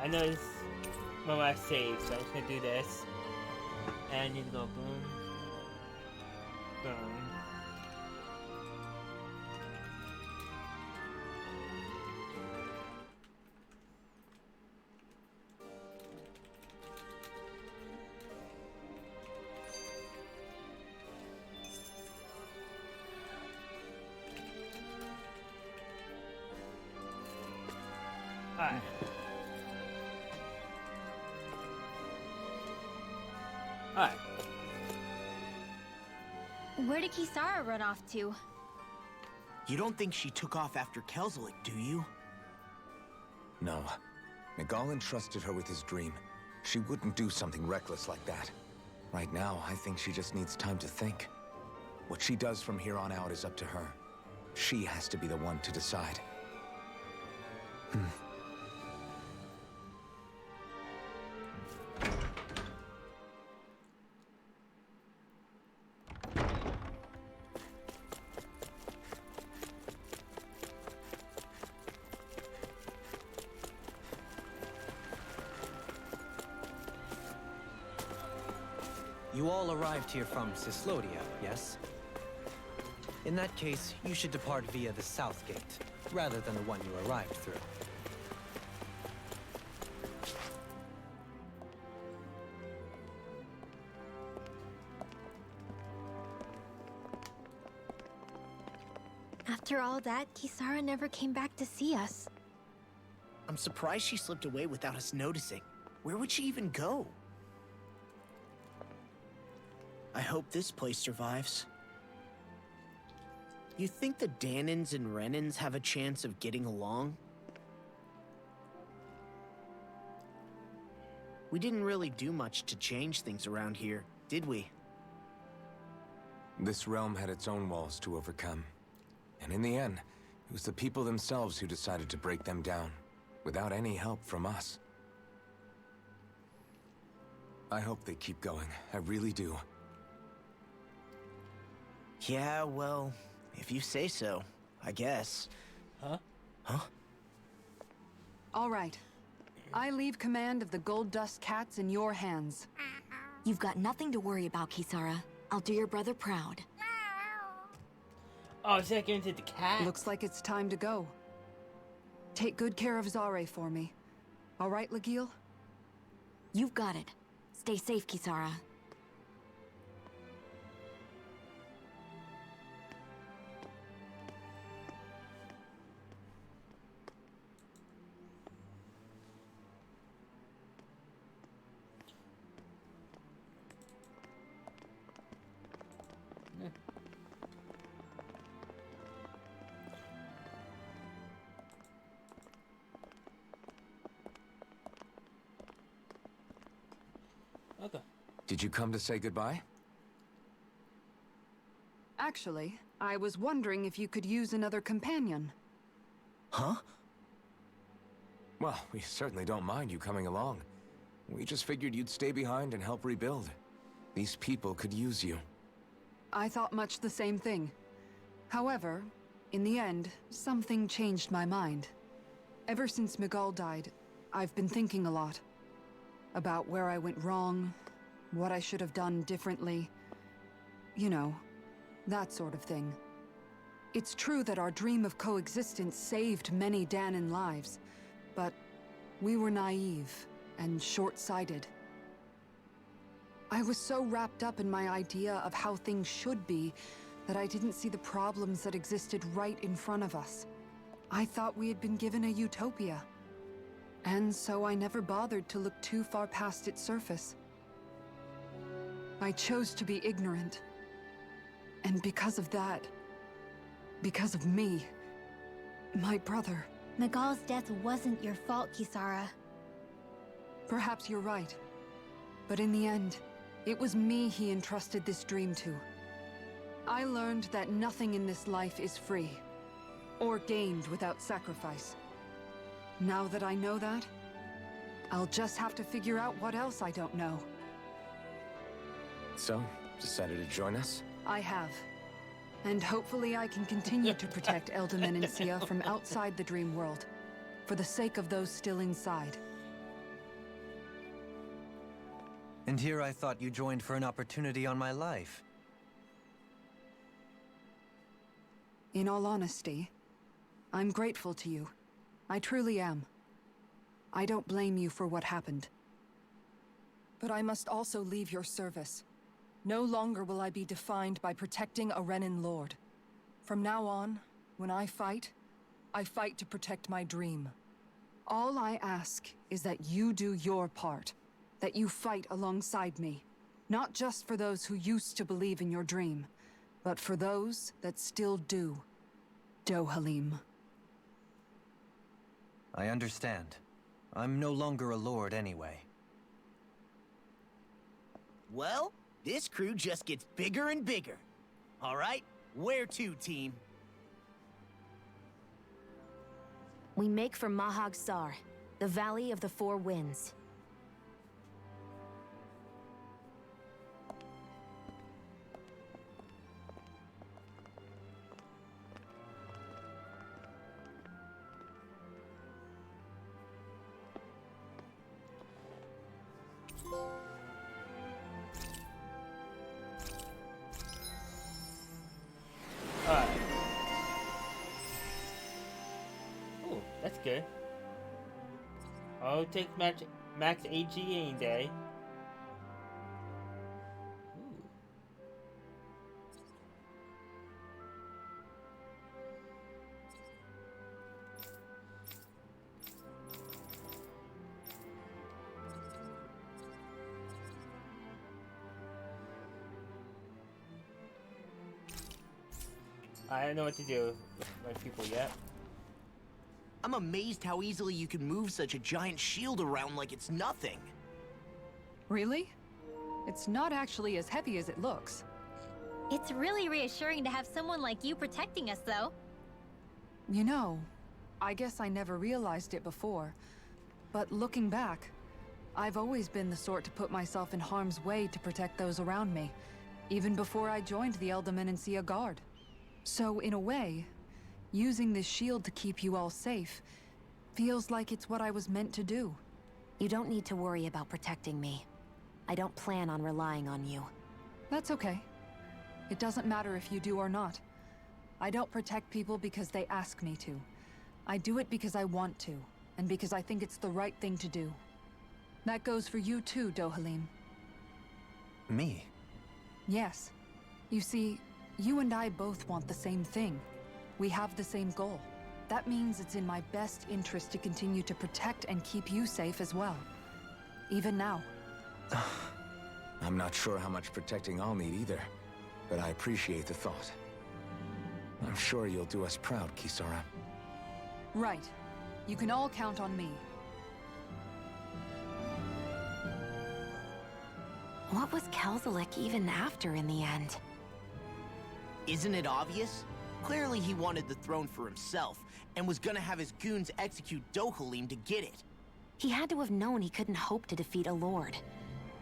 I know it's when I save, so I'm just gonna do this. And you go boom, boom. Alright. Alright. Where did Kisara run off to? You don't think she took off after Kelzelik, do you? No. Miguel entrusted her with his dream. She wouldn't do something reckless like that. Right now, I think she just needs time to think. What she does from here on out is up to her. She has to be the one to decide. You all arrived here from Cyslodia, yes? In that case, you should depart via the south gate, rather than the one you arrived through. After all that, Kisara never came back to see us. I'm surprised she slipped away without us noticing. Where would she even go? I hope this place survives. You think the Dahnans and Renans have a chance of getting along? We didn't really do much to change things around here, did we? This realm had its own walls to overcome. And in the end, it was the people themselves who decided to break them down, without any help from us. I hope they keep going. I really do. Yeah, well, if you say so, I guess. Huh? Huh? All right. I leave command of the Gold Dust Cats in your hands. You've got nothing to worry about, Kisara. I'll do your brother proud. Oh, is that going to the cat? Looks like it's time to go. Take good care of Zare for me. All right, Lagiel? You've got it. Stay safe, Kisara. Okay. Did you come to say goodbye? Actually, I was wondering if you could use another companion. Huh? Well, we certainly don't mind you coming along. We just figured you'd stay behind and help rebuild. These people could use you. I thought much the same thing. However, in the end, something changed my mind. Ever since Miguel died, I've been thinking a lot. About where I went wrong, what I should have done differently. You know, that sort of thing. It's true that our dream of coexistence saved many Dahnan lives, but we were naive and short-sighted. I was so wrapped up in my idea of how things should be that I didn't see the problems that existed right in front of us. I thought we had been given a utopia. And so I never bothered to look too far past its surface. I chose to be ignorant. And because of that, because of me, my brother... Miguel's death wasn't your fault, Kisara. Perhaps you're right. But in the end, it was me he entrusted this dream to. I learned that nothing in this life is free, or gained without sacrifice. Now that I know that, I'll just have to figure out what else I don't know. So, decided to join us? I have. And hopefully I can continue to protect Eldaman and Sia from outside the dream world, for the sake of those still inside. And here I thought you joined for an opportunity on my life. In all honesty, I'm grateful to you. I truly am. I don't blame you for what happened. But I must also leave your service. No longer will I be defined by protecting a Renan Lord. From now on, when I fight to protect my dream. All I ask is that you do your part. That you fight alongside me. Not just for those who used to believe in your dream, but for those that still do. Dohalim. I understand. I'm no longer a lord anyway. Well, this crew just gets bigger and bigger. All right, where to, team? We make for Mahag Sar, the Valley of the Four Winds. Alright. Ooh, that's good. I'll take max AG any day. Ooh. I don't know what to do with my people yet. I'm amazed how easily you can move such a giant shield around like it's nothing. Really? It's not actually as heavy as it looks. It's really reassuring to have someone like you protecting us, though. You know, I guess I never realized it before. But looking back, I've always been the sort to put myself in harm's way to protect those around me. Even before I joined the Eldaman Guard. So, in a way, using this shield to keep you all safe feels like it's what I was meant to do. You don't need to worry about protecting me. I don't plan on relying on you. That's okay. It doesn't matter if you do or not. I don't protect people because they ask me to. I do it because I want to, and because I think it's the right thing to do. That goes for you too, Dohalim. Me? Yes. You see, you and I both want the same thing. We have the same goal. That means it's in my best interest to continue to protect and keep you safe as well. Even now. I'm not sure how much protecting I'll need either, but I appreciate the thought. I'm sure you'll do us proud, Kisara. Right. You can all count on me. What was Kelzelik even after in the end? Isn't it obvious? Clearly he wanted the throne for himself, and was gonna have his goons execute Dohalim to get it. He had to have known he couldn't hope to defeat a lord.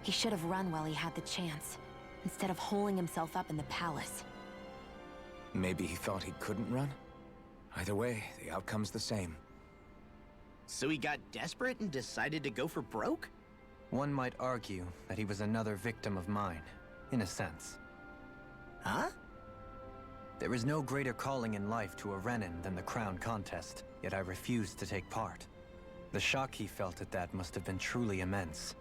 He should have run while he had the chance, instead of holding himself up in the palace. Maybe he thought he couldn't run? Either way, the outcome's the same. So he got desperate and decided to go for broke? One might argue that he was another victim of mine, in a sense. Huh? There is no greater calling in life to a Renan than the crown contest, yet I refused to take part. The shock he felt at that must have been truly immense.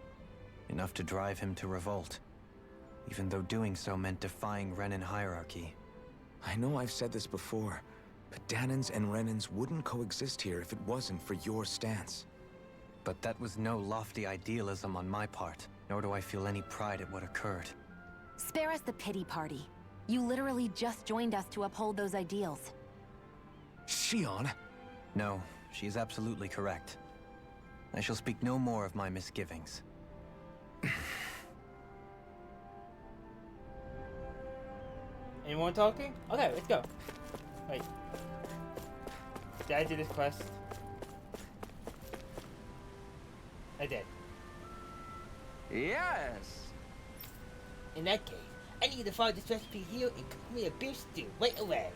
Enough to drive him to revolt, even though doing so meant defying Renan hierarchy. I know I've said this before, but Dahnans and Renans wouldn't coexist here if it wasn't for your stance. But that was no lofty idealism on my part, nor do I feel any pride at what occurred. Spare us the pity party. You literally just joined us to uphold those ideals. Shionne? No, she is absolutely correct. I shall speak no more of my misgivings. Anyone talking? Okay, let's go. Wait. Did I do this quest? I did. Yes. In that case, I need to find this recipe here and cook me a beef stew right away.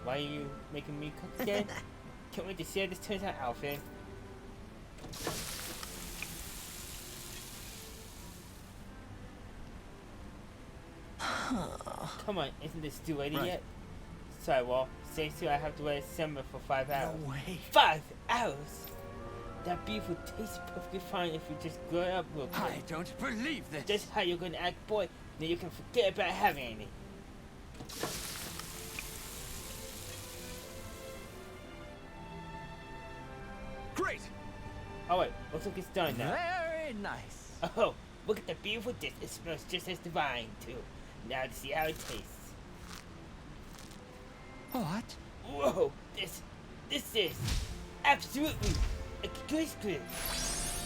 Why are you making me cook again? Can't wait to see how this turns out, Alphen. Come on, isn't this too late Right. yet? Sorry, Wall. Say so I have to wait summer for 5 hours. No way. 5 hours? That beef would taste perfectly fine if you just grow up real quick. I don't believe this. Just how you're gonna act, boy, then you can forget about having any. Great. Oh wait, looks like it's done now. Very nice. Oh, look at the beautiful dish. It smells just as divine, too. Now to see how it tastes. What? Whoa, this is absolutely exquisite.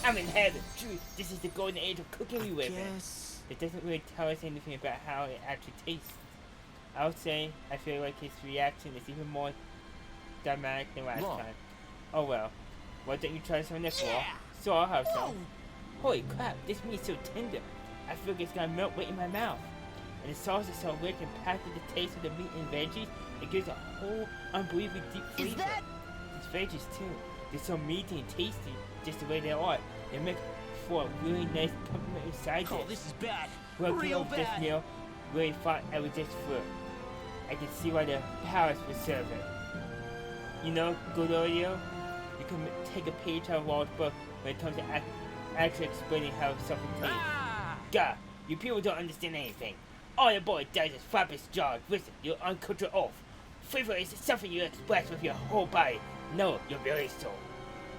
I'm in heaven. True, this is the golden age of cooking we live in. Yes. It doesn't really tell us anything about how it actually tastes. I would say I feel like his reaction is even more dramatic than last time. Oh well. Why don't you try some of this, Wall? So I'll have some. Holy crap, this meat's so tender. I feel like it's gonna melt right in my mouth. And the sauce is so rich and packed with the taste of the meat and veggies, it gives a whole unbelievably deep flavor. Is that? These veggies too. They're so meaty and tasty, just the way they are. They make for a really nice complimentary side dish. Oh, this is bad. Well, Real this bad. meal really thought I was just for. I can see why the Paris would serve it. You know, Glorio, you can take a page out of Wall's book when it comes to actually explaining how something tastes. God, you people don't understand anything. All the boy does is flap his jaw. Listen, you're uncultured off. Flavor is something you express with your whole body. No, your very soul.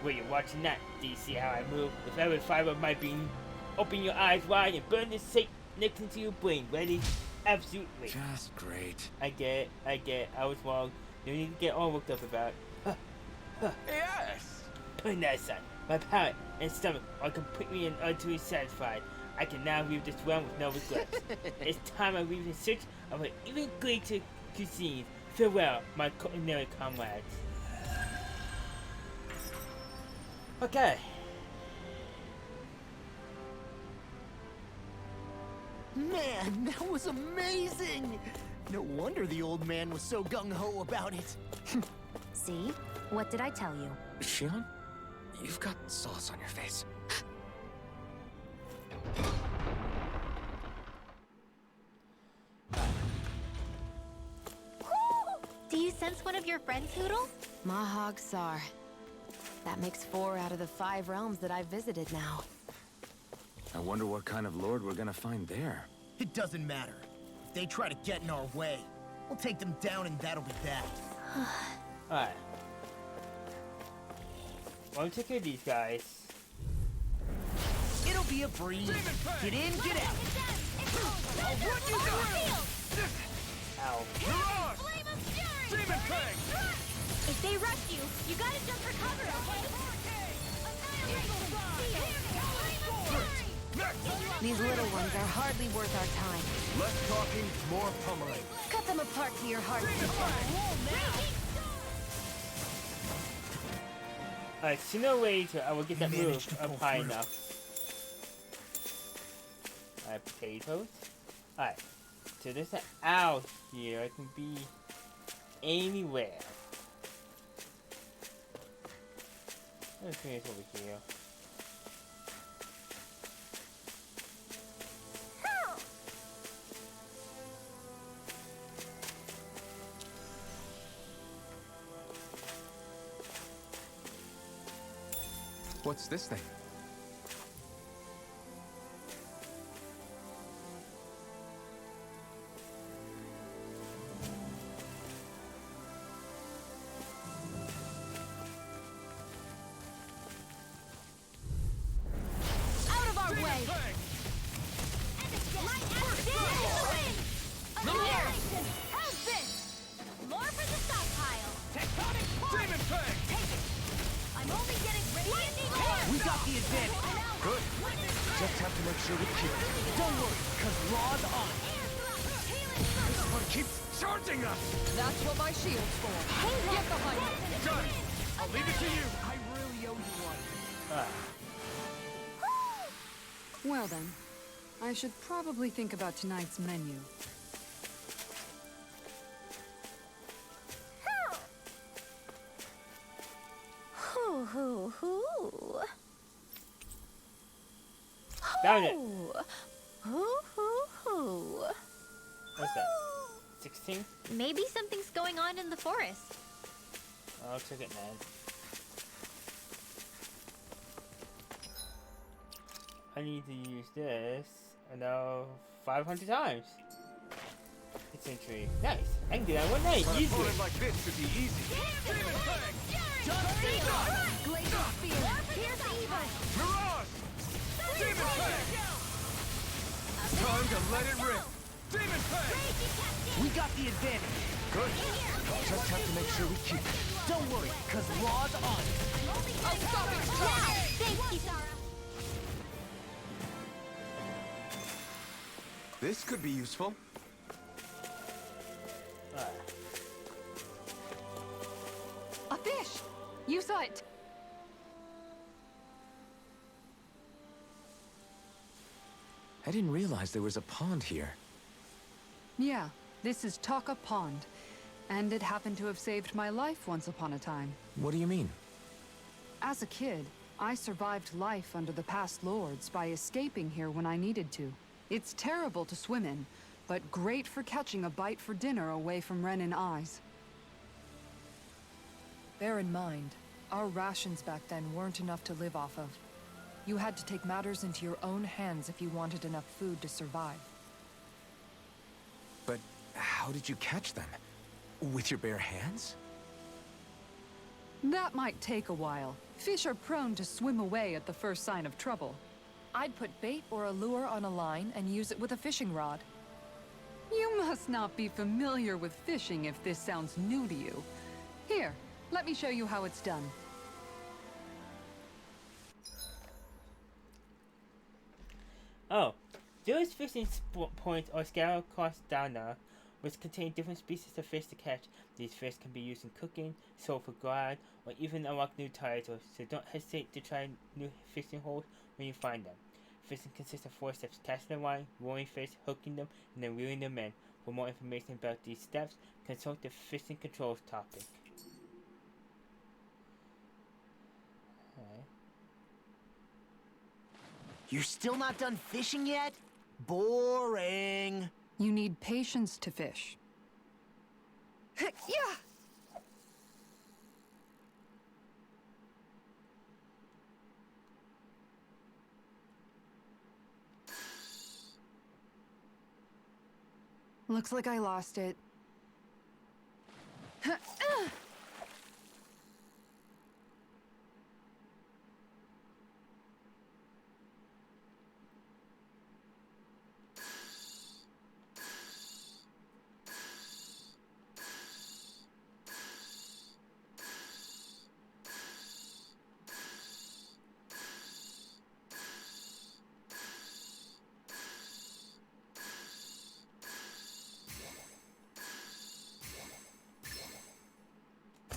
When you're watching that, do you see how I move? With every fiber of my being, open your eyes wide and burn this sick next into your brain. Ready? Absolutely. Just great. I get it. I was wrong. You need to get all worked up about. Yes. Putting that aside, my palate and stomach are completely and utterly satisfied. I can now leave this realm with no regrets. It's time I leave in search of an even greater cuisine. Farewell, my culinary comrades. Okay. Man, that was amazing. No wonder the old man was so gung-ho about it. See? What did I tell you? Shion, you've got sauce on your face. Do you sense one of your friends, Hoodle? Mahag Sar. That makes 4 out of the 5 realms that I've visited now. I wonder what kind of lord we're gonna find there. It doesn't matter. If they try to get in our way, we'll take them down and that'll be that. Alright. Why don't we take care of these guys? It'll be a breeze. Get in, get out. Ow. If they rush you, you gotta jump for cover, okay? These little ones are hardly worth our time. Less talking, more pummeling. Cut them apart to your heart's content. Alright, sooner or later I will get that You move managed to pull up high through. enough. Alright, potatoes. Alright. So there's an owl here. I can be anywhere. Let's finish over here. What's this thing? Out of our way! How's this? More for the stockpile! Tectonic Demon Fang! Take it! I'm only getting radiant more! We got the advantage. Good. Just have to make sure we keep it. Don't worry, cause Raw's on it. This one keeps charging us! That's what my shield's for. Get behind me. Done! I'll leave it to you! I really owe you one. Alright. Well then, I should probably think about tonight's menu. Hoo hoo hoo. Found it. Hoo hoo hoo. What's that? 16? Maybe something's going on in the forest. I'll check it, man. I need to use this, and now 500 times. It's entry. Nice. I can do that one night. Easy. Like this should be easy. Mirage! Demon Fang! Time to let it rip. Demon Fang! We got the advantage. Good. Just have to make sure we keep it. Don't worry, cause Law's on it. Thanks, Kisara. This could be useful. A fish! You saw it! I didn't realize there was a pond here. Yeah, this is Taka Pond. And it happened to have saved my life once upon a time. What do you mean? As a kid, I survived life under the past lords by escaping here when I needed to. It's terrible to swim in, but great for catching a bite for dinner away from Renin eyes. Bear in mind, our rations back then weren't enough to live off of. You had to take matters into your own hands if you wanted enough food to survive. But how did you catch them? With your bare hands? That might take a while. Fish are prone to swim away at the first sign of trouble. I'd put bait or a lure on a line and use it with a fishing rod. You must not be familiar with fishing if this sounds new to you. Here, let me show you how it's done. Oh, those fishing points are scattered across Dana, which contain different species of fish to catch. These fish can be used in cooking, sold for guard, or even unlock new titles, so don't hesitate to try new fishing holes when you find them. Fishing consists of 4 steps: casting the line, rolling fish, hooking them, and then reeling them in. For more information about these steps, consult the fishing controls topic. You're still not done fishing yet? Boring. You need patience to fish. Yeah! Looks like I lost it.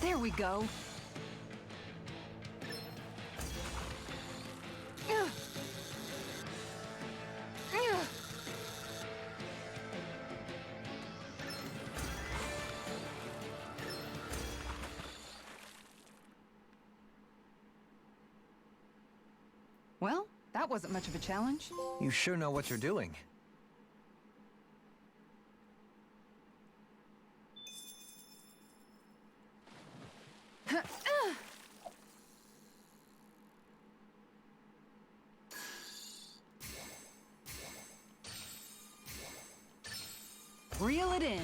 There we go. Well, that wasn't much of a challenge. You sure know what you're doing. Reel it in.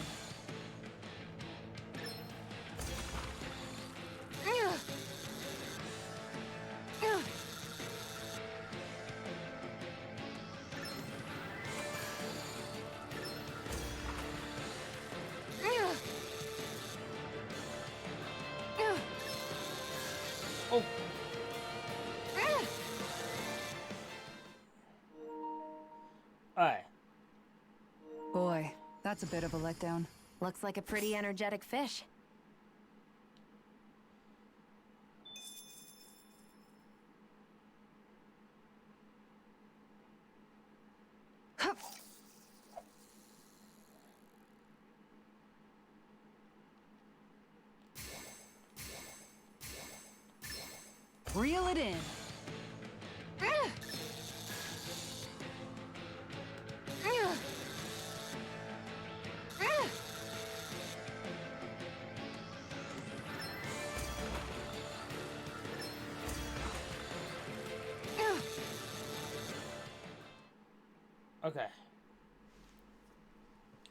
Oh! Alright. Boy, that's a bit of a letdown. Looks like a pretty energetic fish. Reel it in. Okay.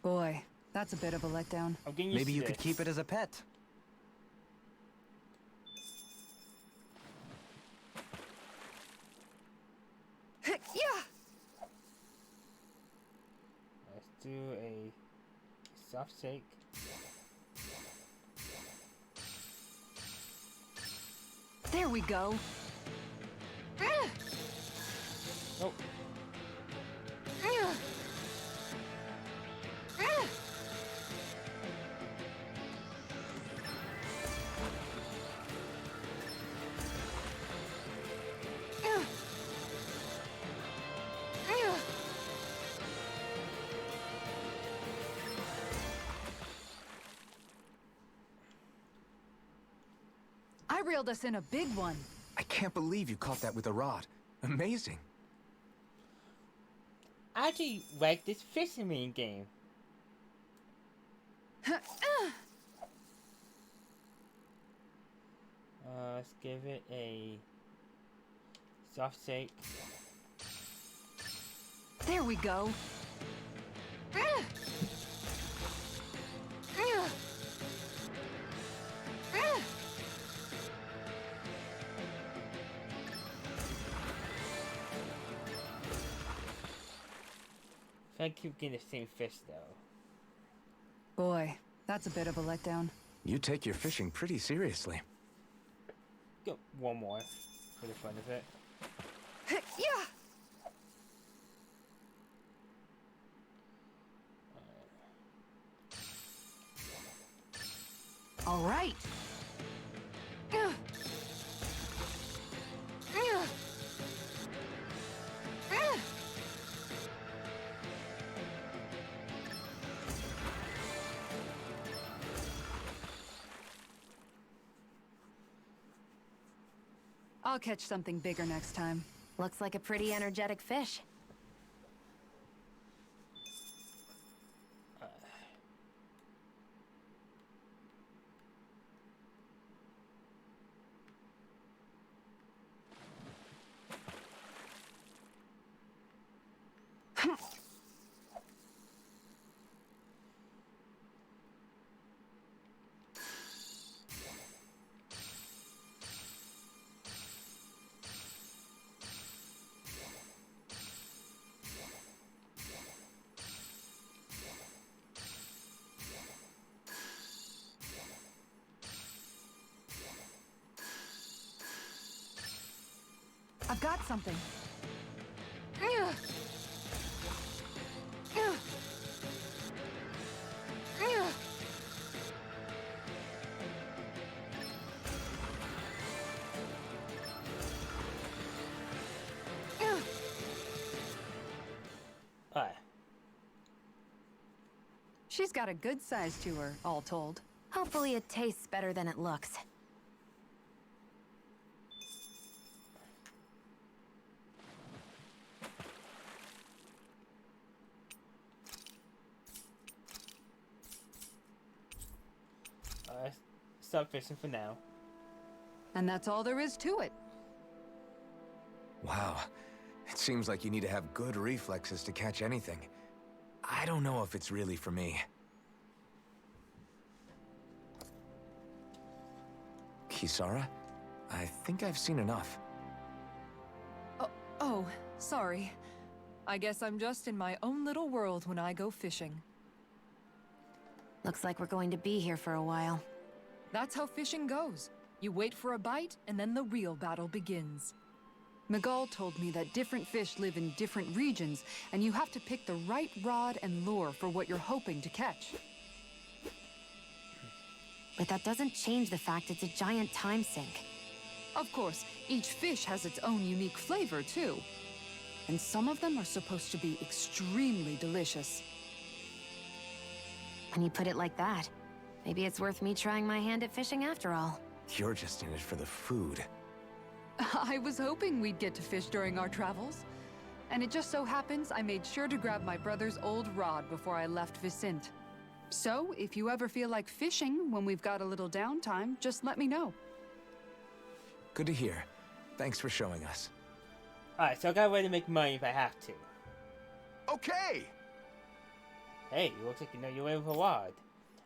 Boy, that's a bit of a letdown. I'm getting used Maybe to you this. could keep it as a pet. Yeah. Let's do a soft shake. There we go. Oh. I reeled us in a big one. I can't believe you caught that with a rod. Amazing. I actually like this fishing mini game. Let's give it a soft shake. There we go. I keep getting the same fish though. Boy, that's a bit of a letdown. You take your fishing pretty seriously. Go one more for the fun of it. Yeah. All right. I'll catch something bigger next time. Looks like a pretty energetic fish. I've got something. Alright. She's got a good size to her, all told. Hopefully it tastes better than it looks. Stop fishing for now. And that's all there is to it. Wow. It seems like you need to have good reflexes to catch anything. I don't know if it's really for me. Kisara? I think I've seen enough. Oh, sorry. I guess I'm just in my own little world when I go fishing. Looks like we're going to be here for a while. That's how fishing goes. You wait for a bite, and then the real battle begins. Miguel told me that different fish live in different regions, and you have to pick the right rod and lure for what you're hoping to catch. But that doesn't change the fact it's a giant time sink. Of course, each fish has its own unique flavor, too. And some of them are supposed to be extremely delicious. When you put it like that, maybe it's worth me trying my hand at fishing after all. You're just in it for the food. I was hoping we'd get to fish during our travels. And it just so happens I made sure to grab my brother's old rod before I left Vicente. So, if you ever feel like fishing when we've got a little downtime, just let me know. Good to hear. Thanks for showing us. Alright, so I got a way to make money if I have to. Okay! Hey, you look like you know your way with a rod.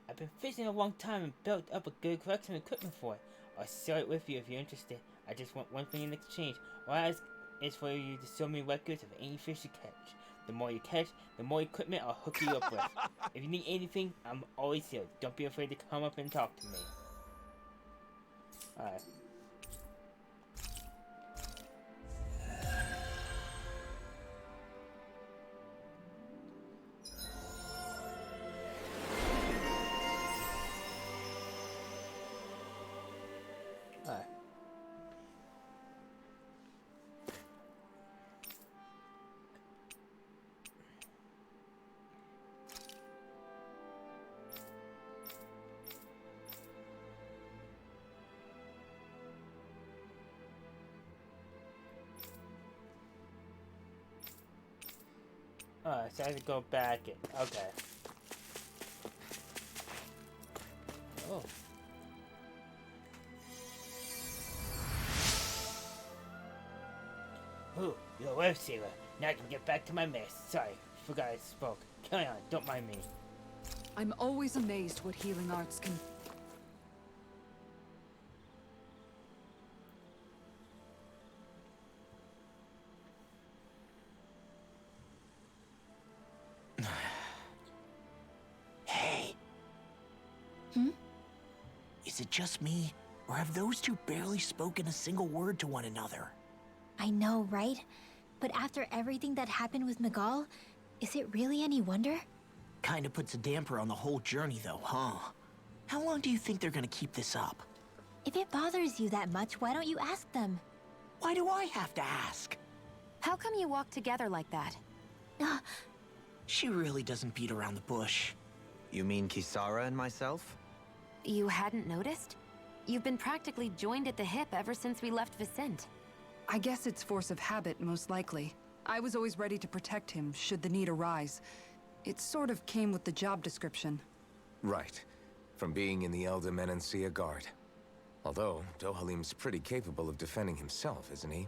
I've been fishing a long time and built up a good collection of equipment for it. I'll sell it with you if you're interested. I just want one thing in exchange. All I ask is for you to show me records of any fish you catch. The more you catch, the more equipment I'll hook you up with. If you need anything, I'm always here. Don't be afraid to come up and talk to me. Alright. Alright. Alright, so I have to go back and, okay. Oh. Ooh, you're a web sailor. Now I can get back to my mess. Sorry, forgot I spoke. Carry on, don't mind me. I'm always amazed what healing arts can... Hey. Is it just me, or have those two barely spoken a single word to one another? I know, right? But after everything that happened with Miguel, is it really any wonder? Kinda puts a damper on the whole journey though, huh? How long do you think they're gonna keep this up? If it bothers you that much, why don't you ask them? Why do I have to ask? How come you walk together like that? She really doesn't beat around the bush. You mean Kisara and myself? You hadn't noticed? You've been practically joined at the hip ever since we left Vicente. I guess it's force of habit, most likely. I was always ready to protect him, should the need arise. It sort of came with the job description. Right. From being in the Elder Menancia Guard. Although, Dohalim's pretty capable of defending himself, isn't he?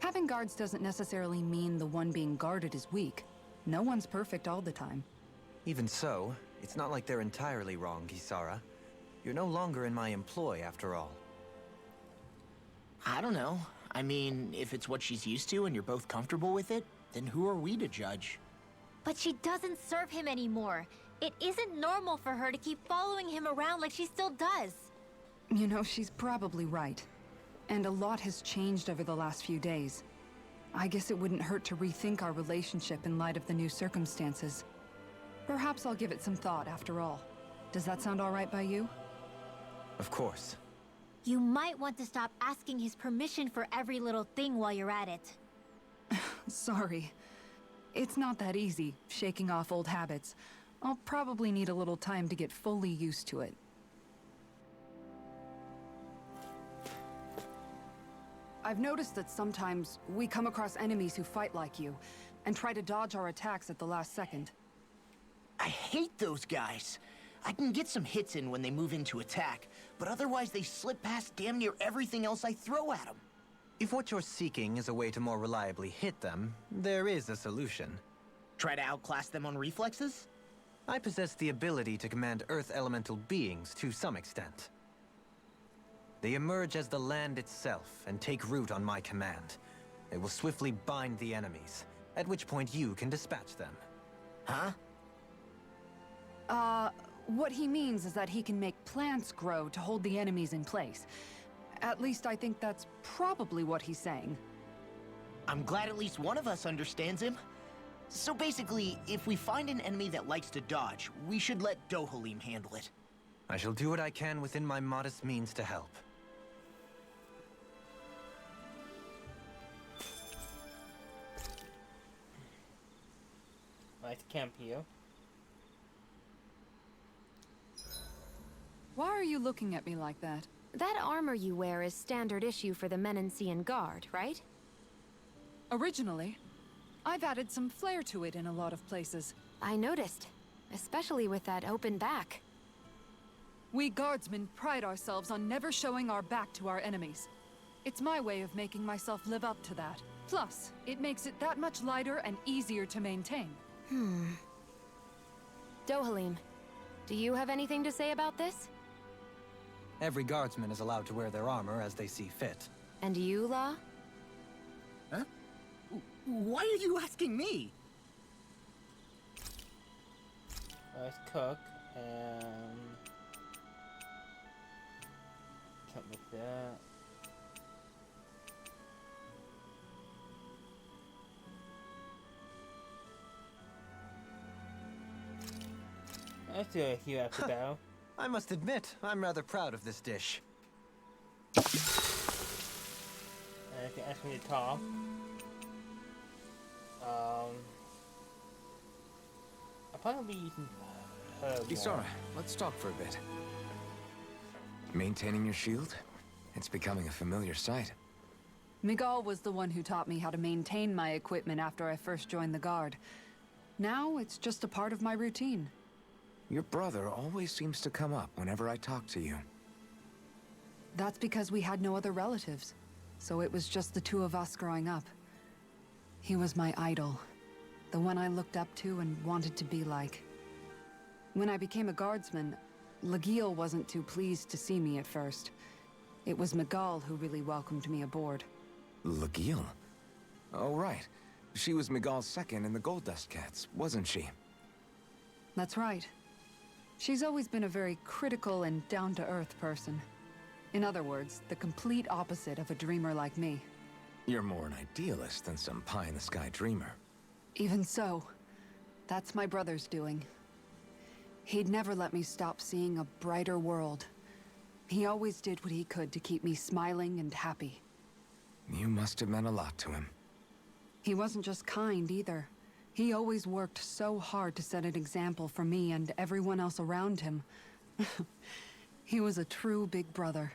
Having guards doesn't necessarily mean the one being guarded is weak. No one's perfect all the time. Even so, it's not like they're entirely wrong, Kisara. You're no longer in my employ, after all. I don't know. I mean, if it's what she's used to and you're both comfortable with it, then who are we to judge? But she doesn't serve him anymore. It isn't normal for her to keep following him around like she still does. You know, she's probably right. And a lot has changed over the last few days. I guess it wouldn't hurt to rethink our relationship in light of the new circumstances. Perhaps I'll give it some thought after all. Does that sound all right by you? Of course. You might want to stop asking his permission for every little thing while you're at it. Sorry. It's not that easy, shaking off old habits. I'll probably need a little time to get fully used to it. I've noticed that sometimes we come across enemies who fight like you, and try to dodge our attacks at the last second. I hate those guys. I can get some hits in when they move into attack, but otherwise they slip past damn near everything else I throw at them. If what you're seeking is a way to more reliably hit them, there is a solution. Try to outclass them on reflexes? I possess the ability to command Earth elemental beings to some extent. They emerge as the land itself and take root on my command. They will swiftly bind the enemies, at which point you can dispatch them. Huh? What he means is that he can make plants grow to hold the enemies in place. At least I think that's probably what he's saying. I'm glad at least one of us understands him. So basically, if we find an enemy that likes to dodge, we should let Dohalim handle it. I shall do what I can within my modest means to help. Let's camp here. Why are you looking at me like that? That armor you wear is standard issue for the Menancian Guard, right? Originally, I've added some flair to it in a lot of places. I noticed, especially with that open back. We guardsmen pride ourselves on never showing our back to our enemies. It's my way of making myself live up to that. Plus, it makes it that much lighter and easier to maintain. Dohalim, do you have anything to say about this? Every guardsman is allowed to wear their armor as they see fit. And you, La? Huh? Why are you asking me? Let's cook and something like that. Let's do it here after battle. I must admit, I'm rather proud of this dish. And I can ask me to talk. I'll probably be using her more. Kisara, let's talk for a bit. Maintaining your shield? It's becoming a familiar sight. Miguel was the one who taught me how to maintain my equipment after I first joined the Guard. Now, it's just a part of my routine. Your brother always seems to come up whenever I talk to you. That's because we had no other relatives, so it was just the two of us growing up. He was my idol, the one I looked up to and wanted to be like. When I became a guardsman, Lagiel wasn't too pleased to see me at first. It was Miguel who really welcomed me aboard. Lagiel? Oh, right. She was Miguel's second in the Gold Dust Cats, wasn't she? That's right. She's always been a very critical and down-to-earth person. In other words, the complete opposite of a dreamer like me. You're more an idealist than some pie-in-the-sky dreamer. Even so, that's my brother's doing. He'd never let me stop seeing a brighter world. He always did what he could to keep me smiling and happy. You must have meant a lot to him. He wasn't just kind either. He always worked so hard to set an example for me and everyone else around him. He was a true big brother.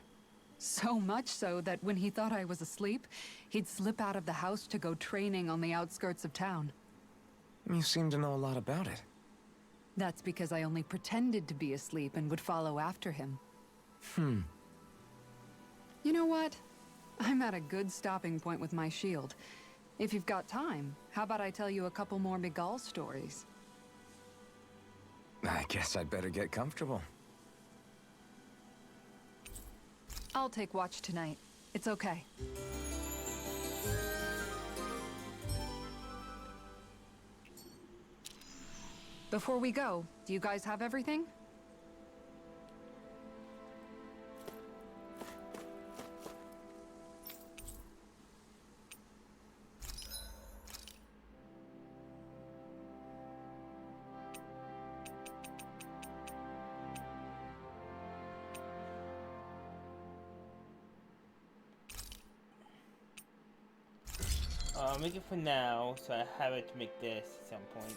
So much so that when he thought I was asleep, he'd slip out of the house to go training on the outskirts of town. You seem to know a lot about it. That's because I only pretended to be asleep and would follow after him. You know what? I'm at a good stopping point with my shield. If you've got time, how about I tell you a couple more Miguel stories? I guess I'd better get comfortable. I'll take watch tonight. It's okay. Before we go, do you guys have everything? I'll make it for now, so I have it to make this at some point.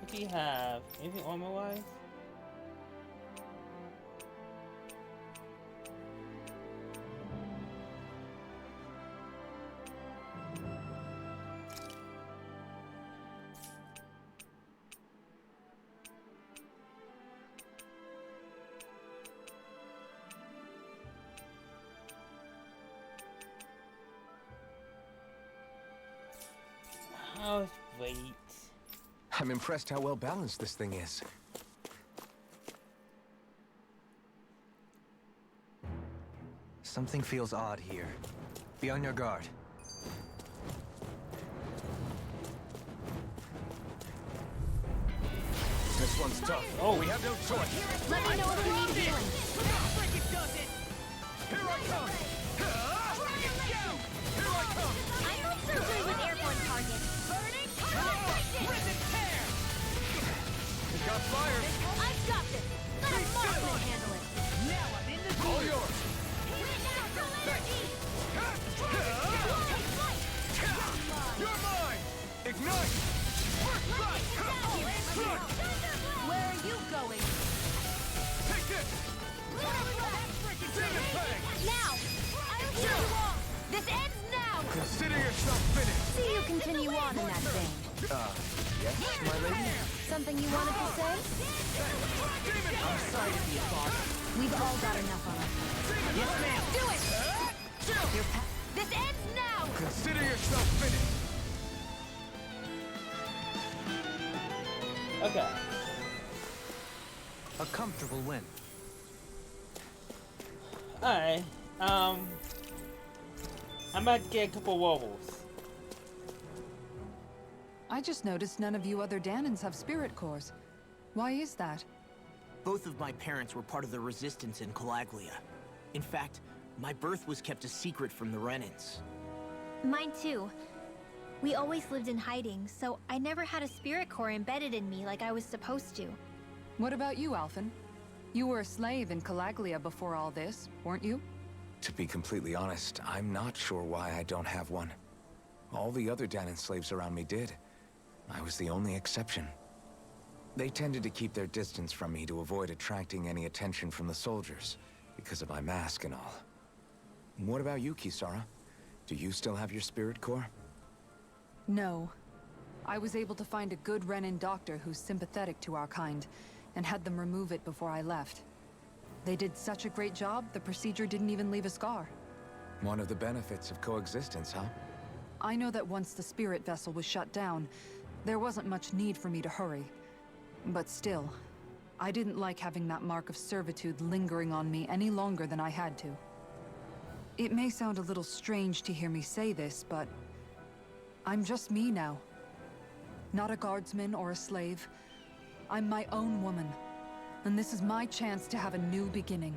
What do you have? Anything armor-wise? Oh, wait. I'm impressed how well balanced this thing is. Something feels odd here. Be on your guard. This one's tough. Oh, we have no choice. Let me know if you need healing. Here I come! I'm not so good with airborne targets. Burning Precision! It got fired. I've got this! Let a marksman handle it! Now I'm in the All yours. You're mine. Ignite. Where are you going? continue on in that vein. Yes, my lady? Something you wanted to say? I'm sorry to be a bother. We've all got enough on our hands. Yes, ma'am. Do it! This ends now! Consider yourself finished! Okay. A comfortable win. Alright. I'm about to get a couple wobbles. I just noticed none of you other Danans have spirit cores. Why is that? Both of my parents were part of the resistance in Calaglia. In fact, my birth was kept a secret from the Renans. Mine too. We always lived in hiding, so I never had a spirit core embedded in me like I was supposed to. What about you, Alphen? You were a slave in Calaglia before all this, weren't you? To be completely honest, I'm not sure why I don't have one. All the other Danan slaves around me did. I was the only exception. They tended to keep their distance from me to avoid attracting any attention from the soldiers, because of my mask and all. What about you, Kisara? Do you still have your spirit core? No. I was able to find a good Renan doctor who's sympathetic to our kind, and had them remove it before I left. They did such a great job, the procedure didn't even leave a scar. One of the benefits of coexistence, huh? I know that once the spirit vessel was shut down, there wasn't much need for me to hurry. But still, I didn't like having that mark of servitude lingering on me any longer than I had to. It may sound a little strange to hear me say this, but I'm just me now. Not a guardsman or a slave. I'm my own woman, and this is my chance to have a new beginning.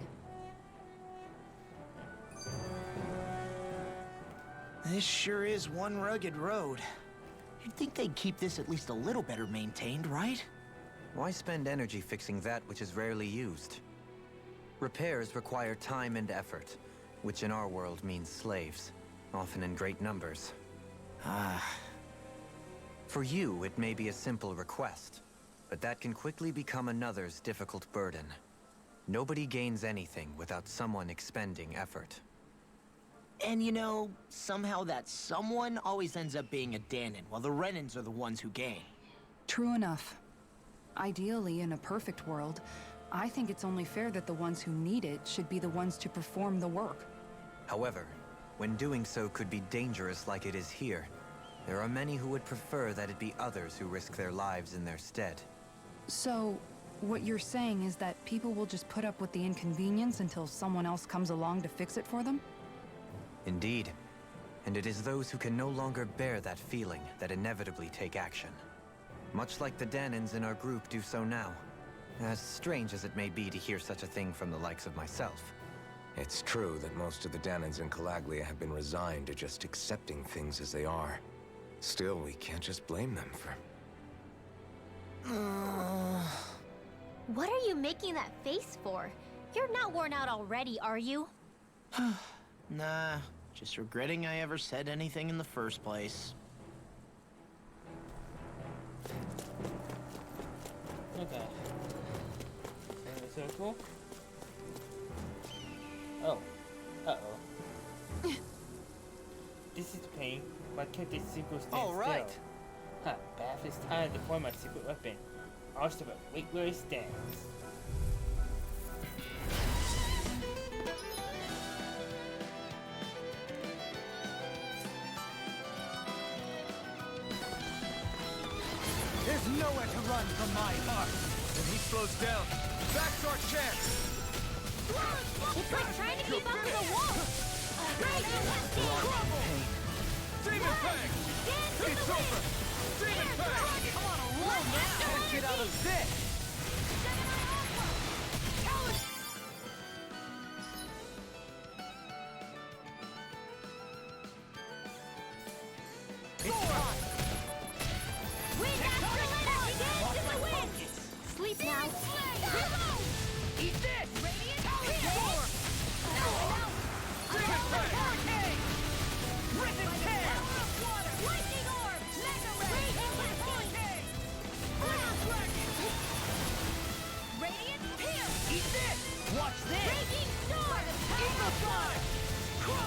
This sure is one rugged road. You'd think they'd keep this at least a little better maintained, right? Why spend energy fixing that which is rarely used? Repairs require time and effort, which in our world means slaves, often in great numbers. For you, it may be a simple request, but that can quickly become another's difficult burden. Nobody gains anything without someone expending effort. And you know, somehow that someone always ends up being a Danan, while the Renans are the ones who gain. True enough. Ideally, in a perfect world, I think it's only fair that the ones who need it should be the ones to perform the work. However, when doing so could be dangerous like it is here, there are many who would prefer that it be others who risk their lives in their stead. So, what you're saying is that people will just put up with the inconvenience until someone else comes along to fix it for them? Indeed. And it is those who can no longer bear that feeling that inevitably take action. Much like the Danans in our group do so now. As strange as it may be to hear such a thing from the likes of myself. It's true that most of the Danans in Calaglia have been resigned to just accepting things as they are. Still, we can't just blame them for... What are you making that face for? You're not worn out already, are you? Nah, just regretting I ever said anything in the first place. Okay. So cool. Oh. Uh-oh. This is pain. Why can't this secret stand All right. still? Huh, Bath is time to form my secret weapon. Also, but wait where it stands. There's nowhere to run from my heart. If he slows down, that's our chance. It's like trying to keep up with a wolf! Demon Fang! It's over! Demon Fang! Come on, a wolf! Can't get out of this! Sleep now! Eat this! Radiant Storm! Demon Fang! Rip and tear! Lightning orb! Mega Radiant pierce! Eat this! Watch this! Raging storm! Eagle Fly!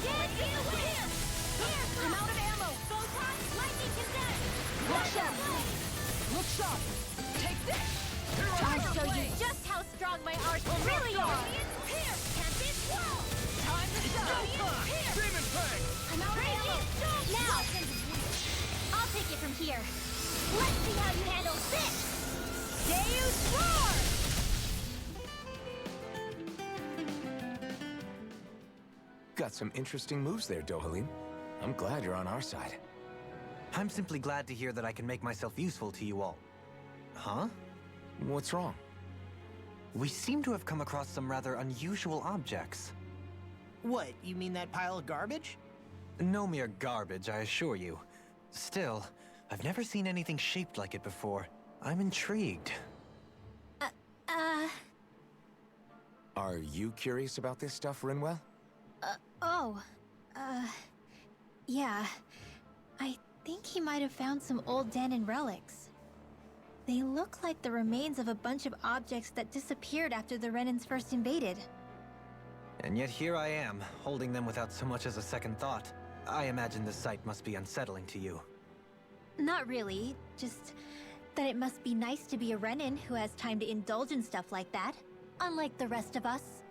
Get you here! I'm out of ammo! Photon! Lightning can Look sharp! Look sharp! Take this! I'll show you just how strong my arsenal really is! Here! Can't be swallowed! Time to show! Here! Demon Fang! I'm out of now! I'll take it from here. Let's see how you handle this! Deus Roar! Got some interesting moves there, Dohalim. I'm glad you're on our side. I'm simply glad to hear that I can make myself useful to you all. Huh? What's wrong? We seem to have come across some rather unusual objects. What, you mean that pile of garbage? No mere garbage, I assure you. Still, I've never seen anything shaped like it before. I'm intrigued. Are you curious about this stuff, Rinwell? Yeah. I think he might have found some old Dahnan relics. They look like the remains of a bunch of objects that disappeared after the Renans first invaded. And yet here I am, holding them without so much as a second thought. I imagine the sight must be unsettling to you. Not really, just that it must be nice to be a Renan who has time to indulge in stuff like that, unlike the rest of us.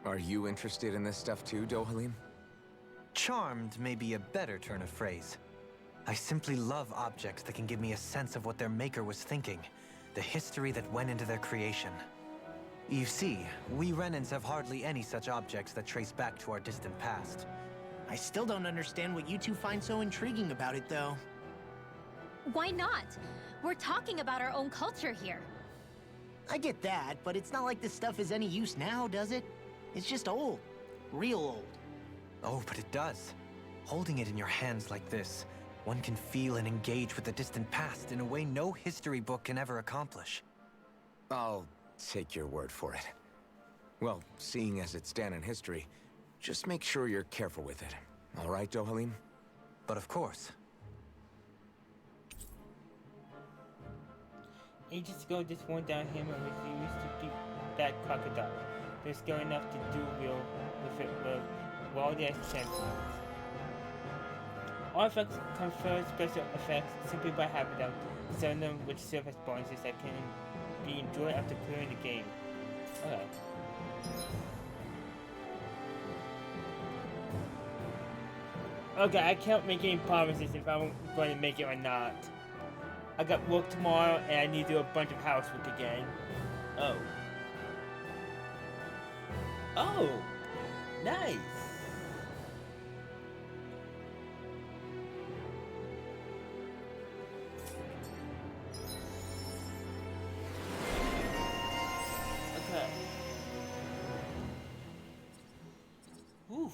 Are you interested in this stuff too, Dohalim? Charmed may be a better turn of phrase. I simply love objects that can give me a sense of what their maker was thinking, the history that went into their creation. You see, we Renans have hardly any such objects that trace back to our distant past. I still don't understand what you two find so intriguing about it, though. Why not? We're talking about our own culture here. I get that, but it's not like this stuff is any use now, does it? It's just old. Real old. Oh, but it does. Holding it in your hands like this, one can feel and engage with the distant past in a way no history book can ever accomplish. I'll take your word for it. Well, seeing as it's Dahnan history, just make sure you're careful with it. All right, Dohalim? But of course. Ages ago, this one down him and refused to beat that crocodile. There's skill enough to do real with it with Waldia's champions. Artifacts confer special effects simply by having them, some of them which serve as bonuses that can be enjoyed after clearing the game. Okay. Okay, I can't make any promises if I'm going to make it or not. I got work tomorrow and I need to do a bunch of housework again. Oh. Oh! Nice! Okay. Oof.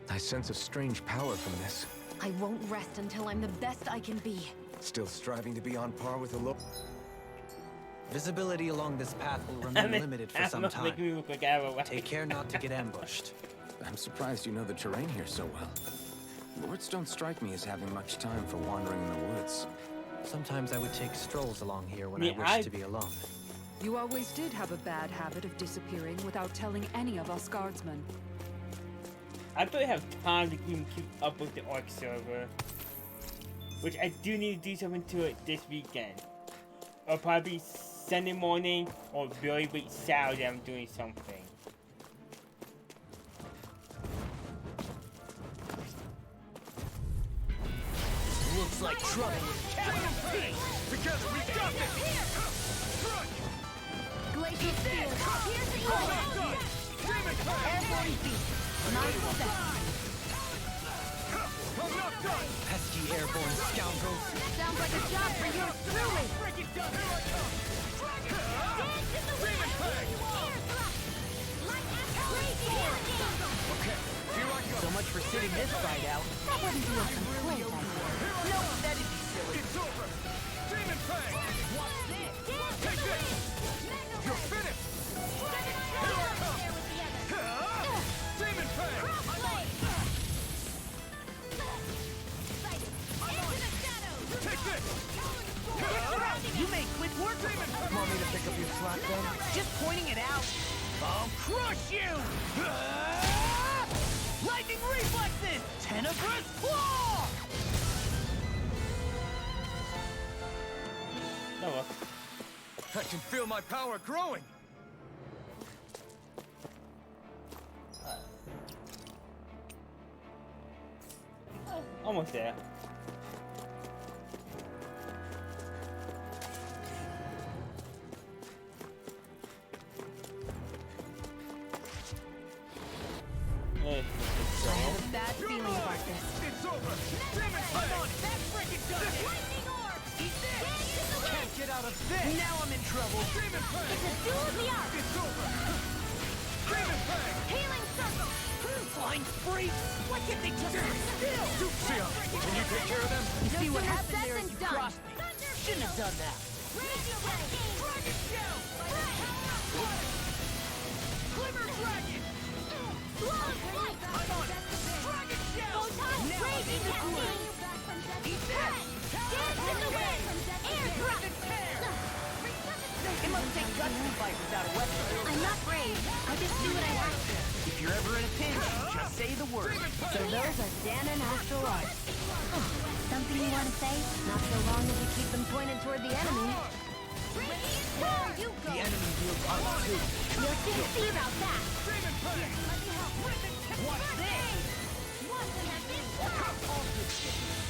I sense a strange power from this. I won't rest until I'm the best I can be. Still striving to be on par with the low. Visibility along this path will remain limited for some time. Take care not to get ambushed. I'm surprised you know the terrain here so well. Lords don't strike me as having much time for wandering in the woods. Sometimes I would take strolls along here when I wished to be alone. You always did have a bad habit of disappearing without telling any of us guardsmen. I don't have time to even keep up with the Ark server. Which I do need to do something to it this weekend. Or probably Sunday morning or very late Saturday I'm doing something. Looks like trouble with Captain. Together we got this! Glacial Spear! Here's the order! Airborne Beast! Pesky airborne scoundrels! Sounds like a job for yours truly! Dance in the wind! So much for sitting this fight out. That wouldn't be a complaint, I think. No, that'd be silly. It's over! Demon Fang! Take this! You're finished! Here I come! Demon Fang! Take this! You may quit work. Demon Fang! Want me to pick up your just pointing it out. I'll crush you! Lightning reflexes! Tenebrous claw! No, well. I can feel my power growing. Almost there. Hey, I have a bad feeling about this. It's over. Demon Fang! On, that freaking does it! Lightning orb! Eat this! Can't get out of this! Now I'm in trouble. Demon Fang! It's a duel of the arts! It's over. Demon Fang! Healing circle! Blind freaks! Why can't they just sit still? Sia, can you take care of them? You see what sooner happened said there than is you done. crossed me. Shouldn't have done that. Raging Ray! Dragon Shell! Glimmer Dragon! Flawless flight! I'm on it! Dragon Shell! Photon Now raging I'm in the cascade! Eat this! Dance in the wind! Air drop! It must take guts to fight without a weapon. I'm not brave. I just do what I have to. If you're ever in a pinch, just say the word. So those are Dan and Astral Arts. Something you want to say? Not so long as you keep them pointed toward the enemy. There you go! The enemy feels us too. You'll soon see about that! Demon Fang! Watch this!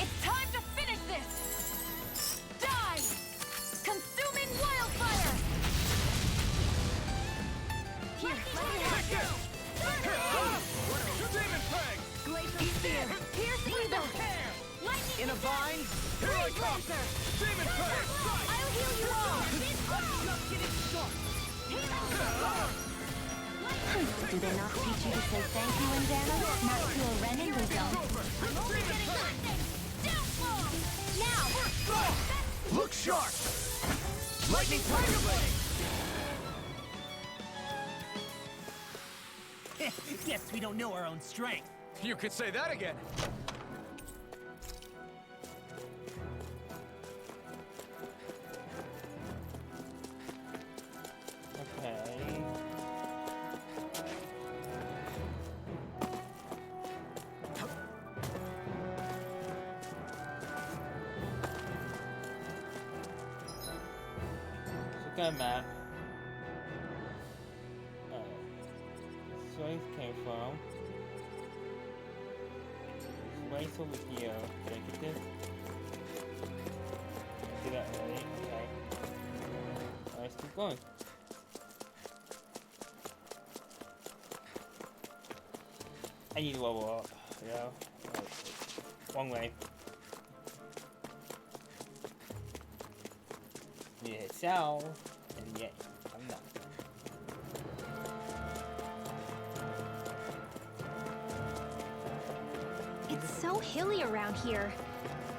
It's time to finish this! Die! Consuming wildfire! Here, let me have Take this! Demon Fang! Glacier Spear! Pierce Eagle! Lightning In a vine? Here I Blaze come! Lancer! Demon Fang! I'll heal you all! Just getting started. Do they not teach you to say thank you, Indiana? Not to a Renin, they don't. Now! Look sharp! Lightning Tiger Blade! Guess we don't know our own strength. You could say that again. Okay. Look at a map. This where it came from. This over here. Did I get this? Did that already? Okay. Let's keep going. I need to level up, you know? Wrong way. Need to hit sell, and yet I'm not. It's so hilly around here.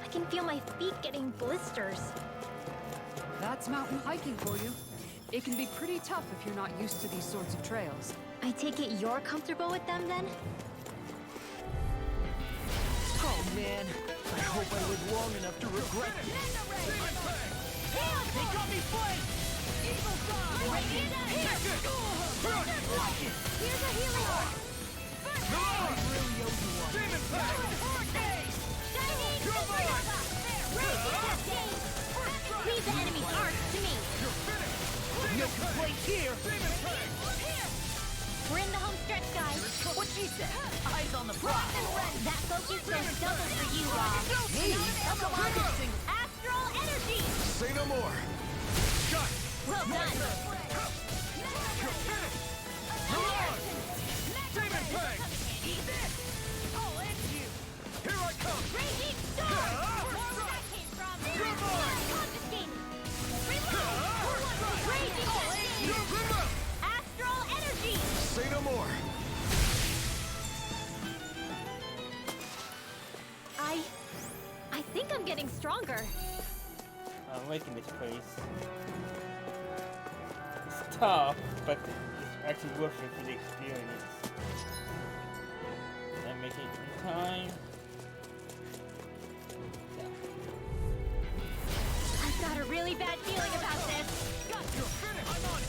I can feel my feet getting blisters. That's mountain hiking for you. It can be pretty tough if you're not used to these sorts of trails. I take it you're comfortable with them then? Oh man, I hope I live long enough to regret this. They got me flanked! Here's a healing orb! I really owe you one. Demon Fang! Shining Supernova! Raging Cascade! Leave the enemy's arcs to me! No complaints here. Demon Fang! We're in the home stretch, guys! What she said. Eyes on the prize. That focus goes double for you, Rob! Me? Come on. Astral Energy! Say no more! Shut! Well done! You're finished! You're on! Demon Fang! Eat this. I'll end you. Here I come! Raging Storm! Wherever that came from! You're mine! Confiscated! Reload! Raging Cascade! You're out! Astral Energy! Say no more! I think I'm getting stronger. I'm liking this place. It's tough, but it's actually worth it for the experience. Did I make it in time? Yeah. I've got a really bad feeling about this. You're finished! I'm on it!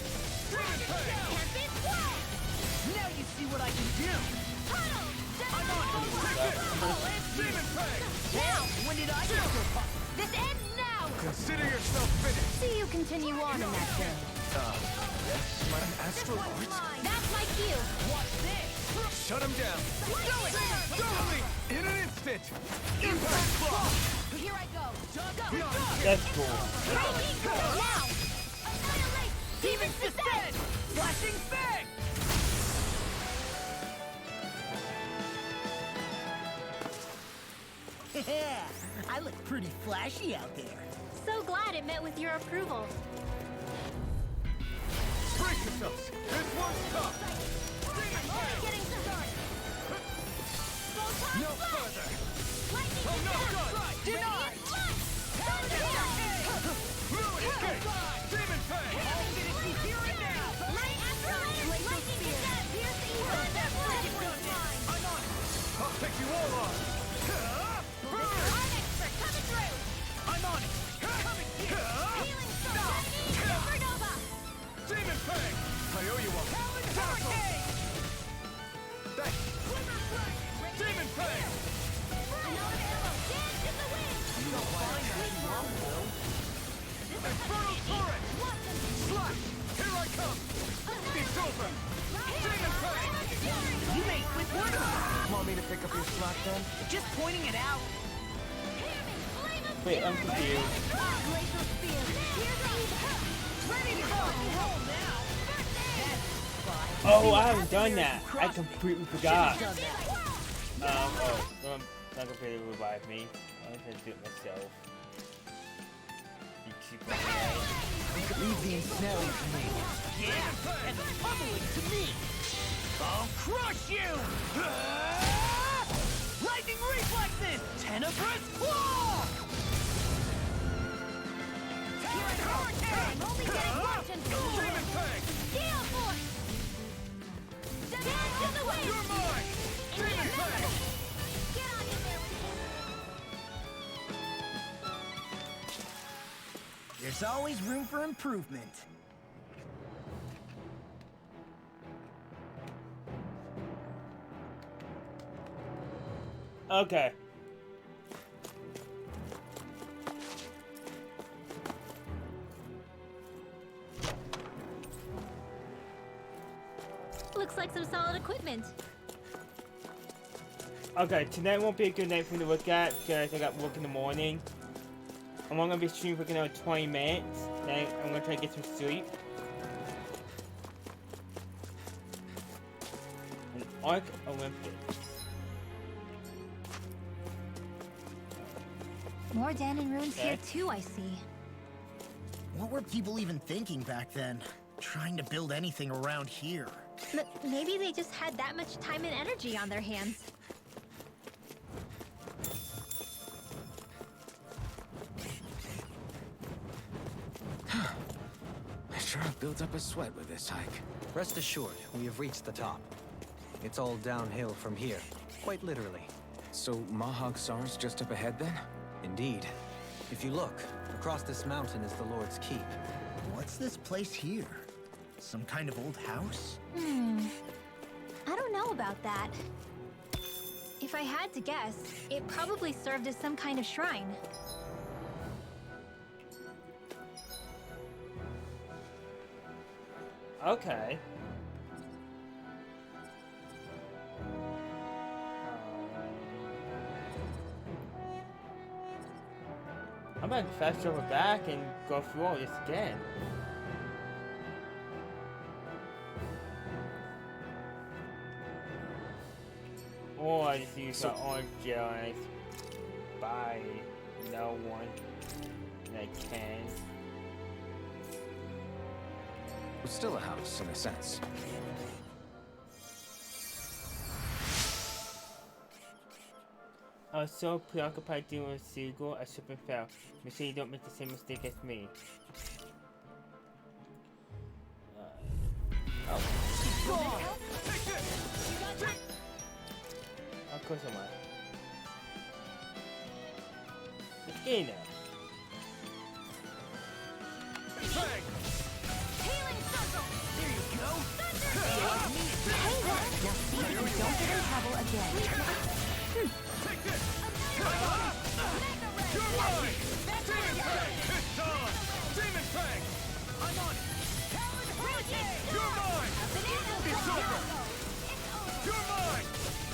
Consider yourself finished. See you continue on in that journey. Yes, Madam Astral Art? That's my cue. Shut him down. Doubling! In an instant. Impact block. Here I go. That's cool. Now! Annihilate! Demon's Descent! Flashing fang! Yeah, I look pretty flashy out there. So glad it met with your approval. Brace yourselves. This one's tough. Getting started! No further. Lightning Oh no, Descent! God! Denied! Thunder Fluid escape! Demon fang! Here and now! Lightning Descent! Piercing thunder! I'm on it! I'll pick you all off! Arnix, coming through! I'm on it! Coming here! Healing Soul! Supernova! Demon fang! I owe you one! Dazzle! Thanks! Demon fang! Another arrow! Dance in the wind! Infernal turret! Slash! Here I come! It's over! Demon fang! You made quick work of it. Want me to pick up your slack then? Just pointing it out. Wait, I'm confused. Glacial Spear! Ready to go. Roll now. Oh, I haven't done that. I completely forgot. Done that. Not gonna be able to revive me. I'm gonna do it myself. You keep Leave the ensnaring to me. Yeah, and the pummeling to me. I'll crush you! Lightning reflexes! Tenebrous claw! I'm only getting watch and Demon fang! Gale Force! Dance in the wind! You're mine! Demon fang! Get on in there with There's always room for improvement. Okay. Looks like some solid equipment. Okay, tonight won't be a good night for me to look at because I got work in the morning. I'm only gonna be streaming for another 20 minutes. Then I'm gonna try to get some sleep. An Arc Olympus. More Danon runes Okay. here too, I see. What were people even thinking back then? Trying to build anything around here. Maybe they just had that much time and energy on their hands. I sure have built up a sweat with this hike. Rest assured, we have reached the top. It's all downhill from here, quite literally. So Mahag Sar's just up ahead then? Indeed. If you look, across this mountain is the Lord's Keep. What's this place here? Some kind of old house? I don't know about that. If I had to guess, it probably served as some kind of shrine. Okay. I'm gonna fast travel back and go through all this again. Or I just use my orange gel and I buy no one and I can. It's still a house, in a sense. I was so preoccupied dealing with Seagull, I slipped and fell. Make sure you don't make the same mistake as me. Of course I might. Let's get in there. Healing Circle! There you go! Hey, now see if you don't get in trouble again. Take this! You're mine! Demon fang! It's time!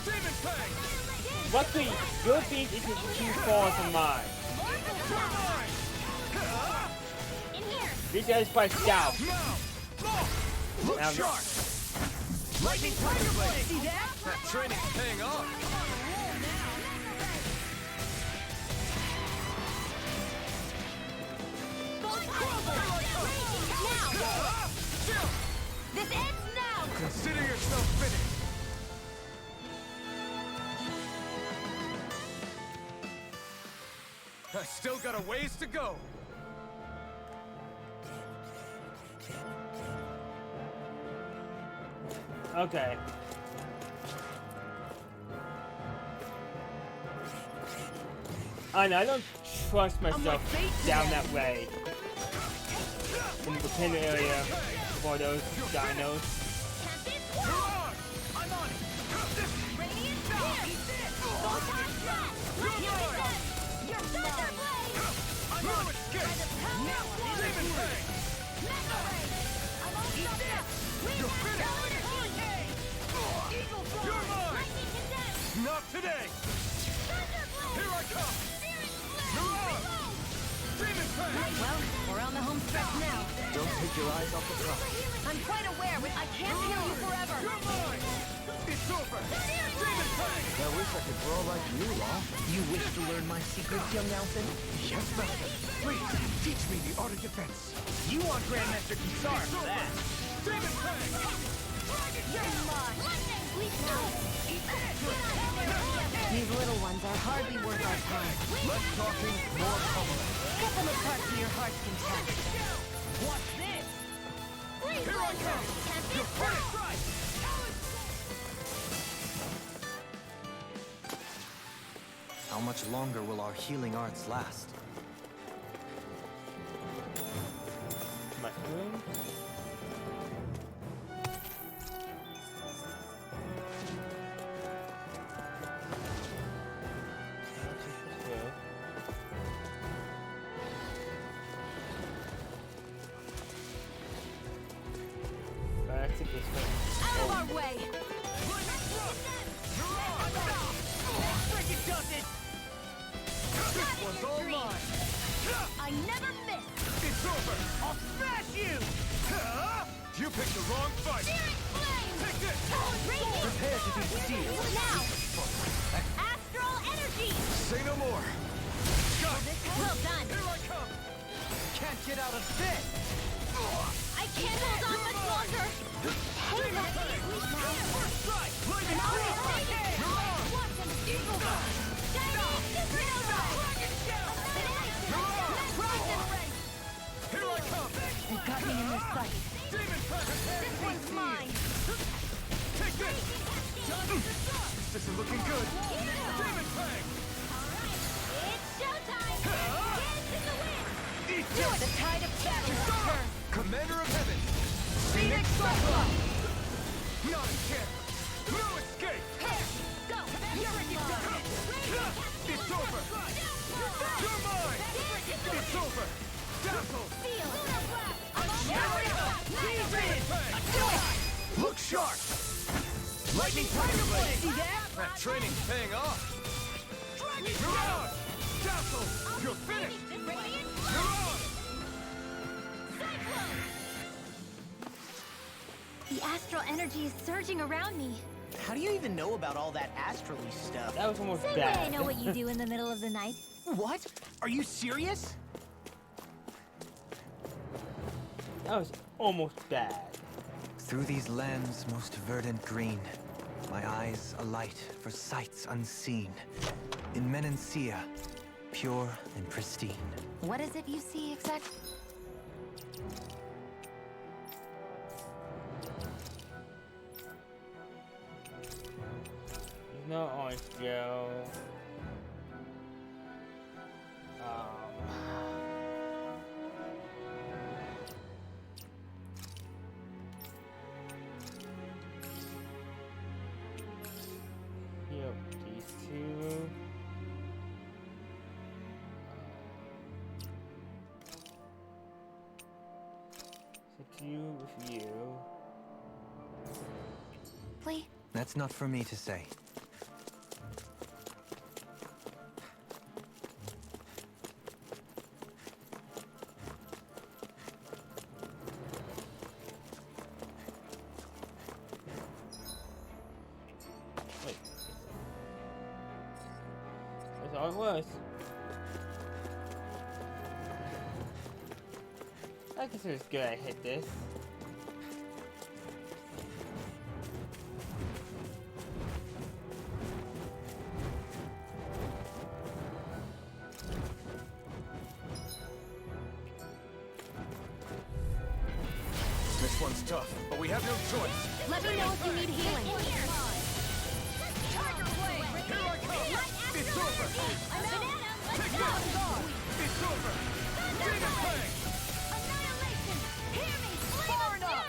Demon Fang! Luckily, your beat isn't too far from mine. You're mine! This is by south. Look Now- sharp! Lightning Tiger Blade! See that? That training's paying off! This ends now! Consider yourself finished! I still got a ways to go! Okay. I know, I don't trust myself down that way. In the Panda area for those dinos. You're on! I'm on it! Radiant Drop! Eat this! Go past that! Your Thunder Blade! I'm on escape! Demon Fang! Mega Ray! I'm all stuck up! You're finished! Eagle Fly! You're mine! Lightning Condensed! Not today! Thunder Blade! Here I come! Spirit You're Blade! on! Demon Fang! Well, we're on the home stretch now. Don't take your eyes off the prize. I'm quite aware, but I can't heal you forever. You're mine! It's over! Demon Fang! I wish I could grow like you, Law. You wish to learn my secrets, young Alphen? Yes, Master! Please, teach me the art of defense! You want Grandmaster Kisar for that. Demon Fang! You're mine. These little ones are hardly worth our time. Less talking, more pummeling. Cut them apart to your heart's content. What's this? Here I come! You're finished! How much longer will our healing arts last? Mushroom. Let's take this one. Out of our way. This one's all mine! I never miss. It's over! I'll smash you! You picked the wrong fight! Spirit Flame. Take this! Radiant. Prepare to be sealed! Now. Astral Energy. Say no more! Got it! Well done. Here I come! Can't get out of this! I can't hold on much longer. Hey, that's it. First strike! Lightning Strike! You're on! Eagle Fly. Here I come! They got me in their sight. Demon Fang! This one's mine. Take this! This isn't looking good! Demon Fang! It's showtime. Dance in the wind. Eat You are this! the tide of battle will turn. Commander of Heaven! Phoenix Cyclone. Not again! No escape! Go. You're mine. It's over! You're mine! It's over! Dazzle! Feel. Demon Fang! Look sharp! Lightning Tiger Blade! See that? That training's paying off! You're on! Dazzle! You're finished! You're on! The astral energy is surging around me. How do you even know about all that astrally stuff? That was almost Same way bad. I know what you do in the middle of the night. What? Are you serious? That was almost bad. Through these lands most verdant green, my eyes alight for sights unseen. In Menancia, pure and pristine. What is it you see exactly? There's no orange gel. Yep, these two. Set you with you. Please. That's not for me to say. all it was. I guess it was good I hit this. This one's tough, but we have no choice. Let me know if you need healing. Tiger Blade! Here I come! It's over! Take this! It's over! Demon Fang! Annihilation! Hear me! Far enough!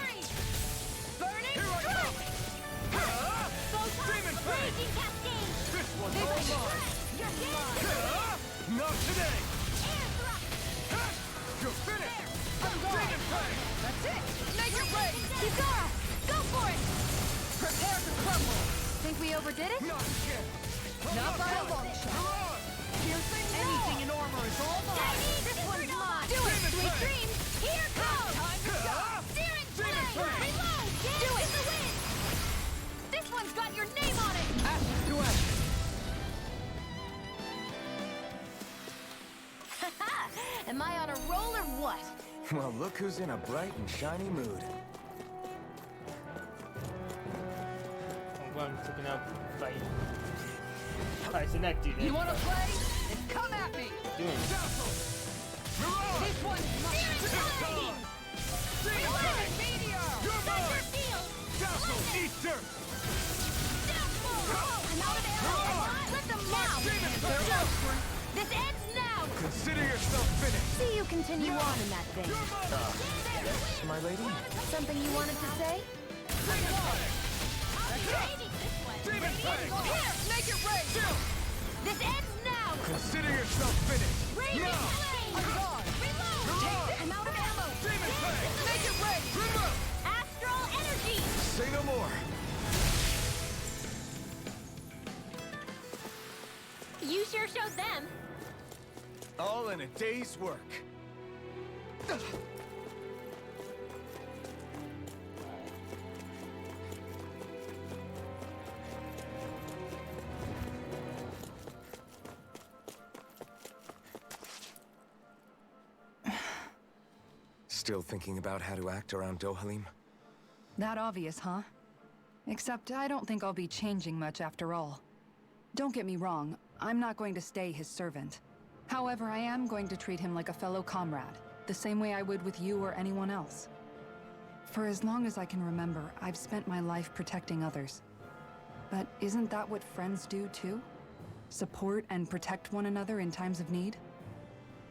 Burning Here I come! Demon Fang! Raging Cascade! This one's all mine! You're dead! Not today! Air thrust! You're finished! Demon Fang! That's it! Make it rain! Kisara! Go for it! Prepare to crumble! Think we overdid it? Not again! Not by a long shot! Piercing Anything in armor is all mine! This one's mine! Do it! Sweet dreams! Here comes! Time to go! Searing Demon flame! Fang! Reload! Do it! The wind! This one's got your name on it! Ashes to ashes! Am I on a roll or what? Well, look who's in a bright and shiny mood. I'm going to take another fight. Alright, so not do this. You wanna play? Then come at me! Doing it. Mirage! This one's mine! Demon Fang! Meteor! You're mine! Dazzle! Eat dirt! I'm out of arrows! Let them now! Demon They're Fang! over! This ends now! Consider yourself finished! See you continue on in that vein. Yes, my lady? Something you wanted to say? Demon Fang! Here! Make it rain! This ends now! Consider yourself finished! Raging Now! flame! I'm gone! Reload! I'm out of ammo! Demon Fang! Make it rain! Remove! Astral energy! Say no more. You sure showed them. All in a day's work. Still thinking about how to act around Dohalim? That obvious, huh? Except I don't think I'll be changing much after all. Don't get me wrong, I'm not going to stay his servant. However, I am going to treat him like a fellow comrade, the same way I would with you or anyone else. For as long as I can remember, I've spent my life protecting others. But isn't that what friends do too? Support and protect one another in times of need?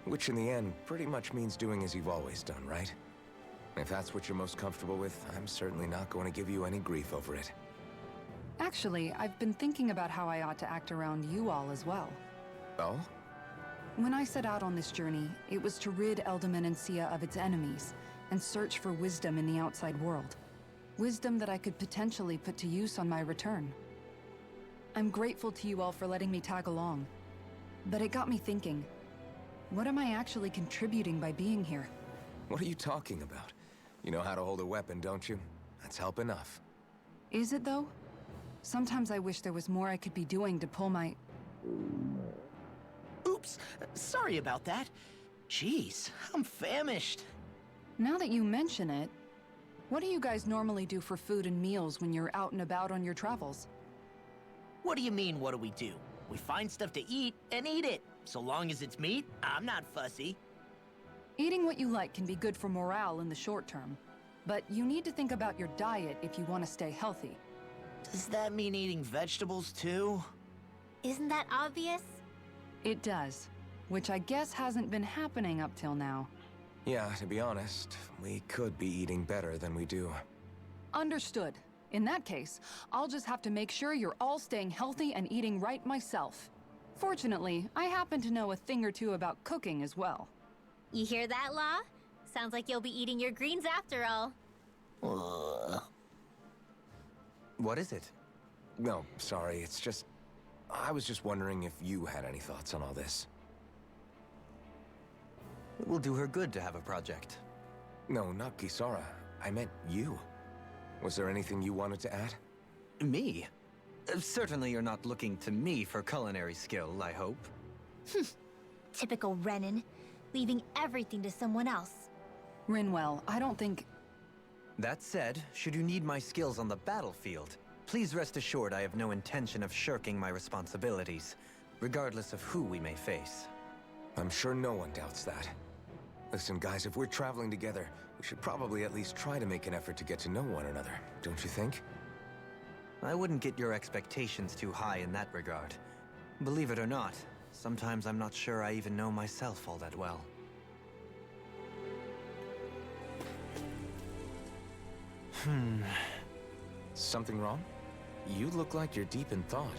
Which in the end pretty much means doing as you've always done, right? If that's what you're most comfortable with, I'm certainly not going to give you any grief over it. Actually, I've been thinking about how I ought to act around you all as well. Oh? When I set out on this journey, it was to rid Eldaman and Sia of its enemies, and search for wisdom in the outside world. Wisdom that I could potentially put to use on my return. I'm grateful to you all for letting me tag along. But it got me thinking, what am I actually contributing by being here? What are you talking about? You know how to hold a weapon, don't you? That's help enough. Is it though? Sometimes I wish there was more I could be doing to pull my... Oops, sorry about that. Jeez, I'm famished. Now that you mention it, what do you guys normally do for food and meals when you're out and about on your travels? What do you mean, what do we do? We find stuff to eat and eat it. So long as it's meat, I'm not fussy. Eating what you like can be good for morale in the short term, but you need to think about your diet if you want to stay healthy. Does that mean eating vegetables too? Isn't that obvious? It does, which I guess hasn't been happening up till now. Yeah, to be honest, we could be eating better than we do. Understood. In that case, I'll just have to make sure you're all staying healthy and eating right myself. Fortunately, I happen to know a thing or two about cooking as well. You hear that, Law? Sounds like you'll be eating your greens after all. What is it? No, sorry, it's just... I was just wondering if you had any thoughts on all this. It will do her good to have a project. No, not Kisara. I meant you. Was there anything you wanted to add? Me? Certainly you're not looking to me for culinary skill, I hope. Typical Renan, leaving everything to someone else. Rinwell, I don't think... That said, should you need my skills on the battlefield, please rest assured I have no intention of shirking my responsibilities, regardless of who we may face. I'm sure no one doubts that. Listen, guys, if we're traveling together, we should probably at least try to make an effort to get to know one another, don't you think? I wouldn't get your expectations too high in that regard. Believe it or not, sometimes I'm not sure I even know myself all that well. Something wrong? You look like you're deep in thought.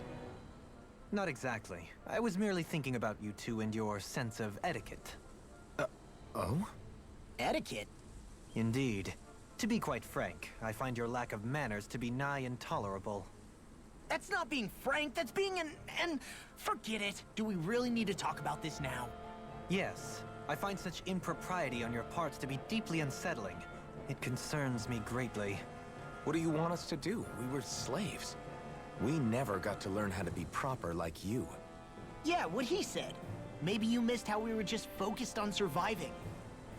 Not exactly. I was merely thinking about you two and your sense of etiquette. Oh? Etiquette? Indeed. To be quite frank, I find your lack of manners to be nigh intolerable. That's not being frank, that's being an... Forget it. Do we really need to talk about this now? Yes. I find such impropriety on your parts to be deeply unsettling. It concerns me greatly. What do you want us to do? We were slaves. We never got to learn how to be proper like you. Yeah, what he said. Maybe you missed how we were just focused on surviving.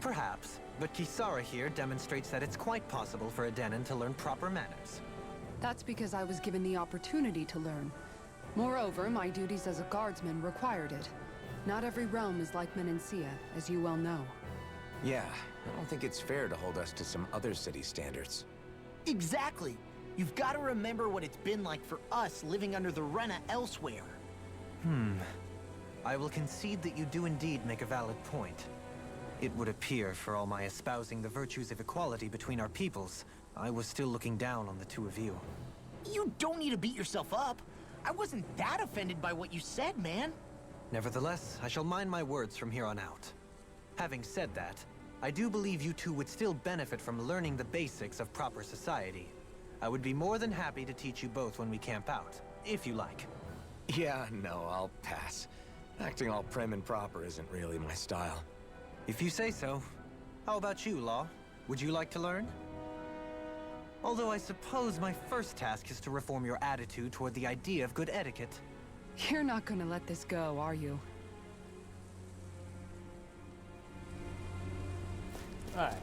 Perhaps, but Kisara here demonstrates that it's quite possible for a Denon to learn proper manners. That's because I was given the opportunity to learn. Moreover, my duties as a guardsman required it. Not every realm is like Menancia, as you well know. Yeah, I don't think it's fair to hold us to some other city standards. Exactly. You've got to remember what it's been like for us living under the Rena elsewhere. I will concede that you do indeed make a valid point. It would appear, for all my espousing the virtues of equality between our peoples, I was still looking down on the two of you. You don't need to beat yourself up. I wasn't that offended by what you said, man. Nevertheless, I shall mind my words from here on out. Having said that, I do believe you two would still benefit from learning the basics of proper society. I would be more than happy to teach you both when we camp out, if you like. Yeah, no, I'll pass. Acting all prim and proper isn't really my style. If you say so. How about you, Law? Would you like to learn? Although I suppose my first task is to reform your attitude toward the idea of good etiquette. You're not gonna let this go, are you? Alright.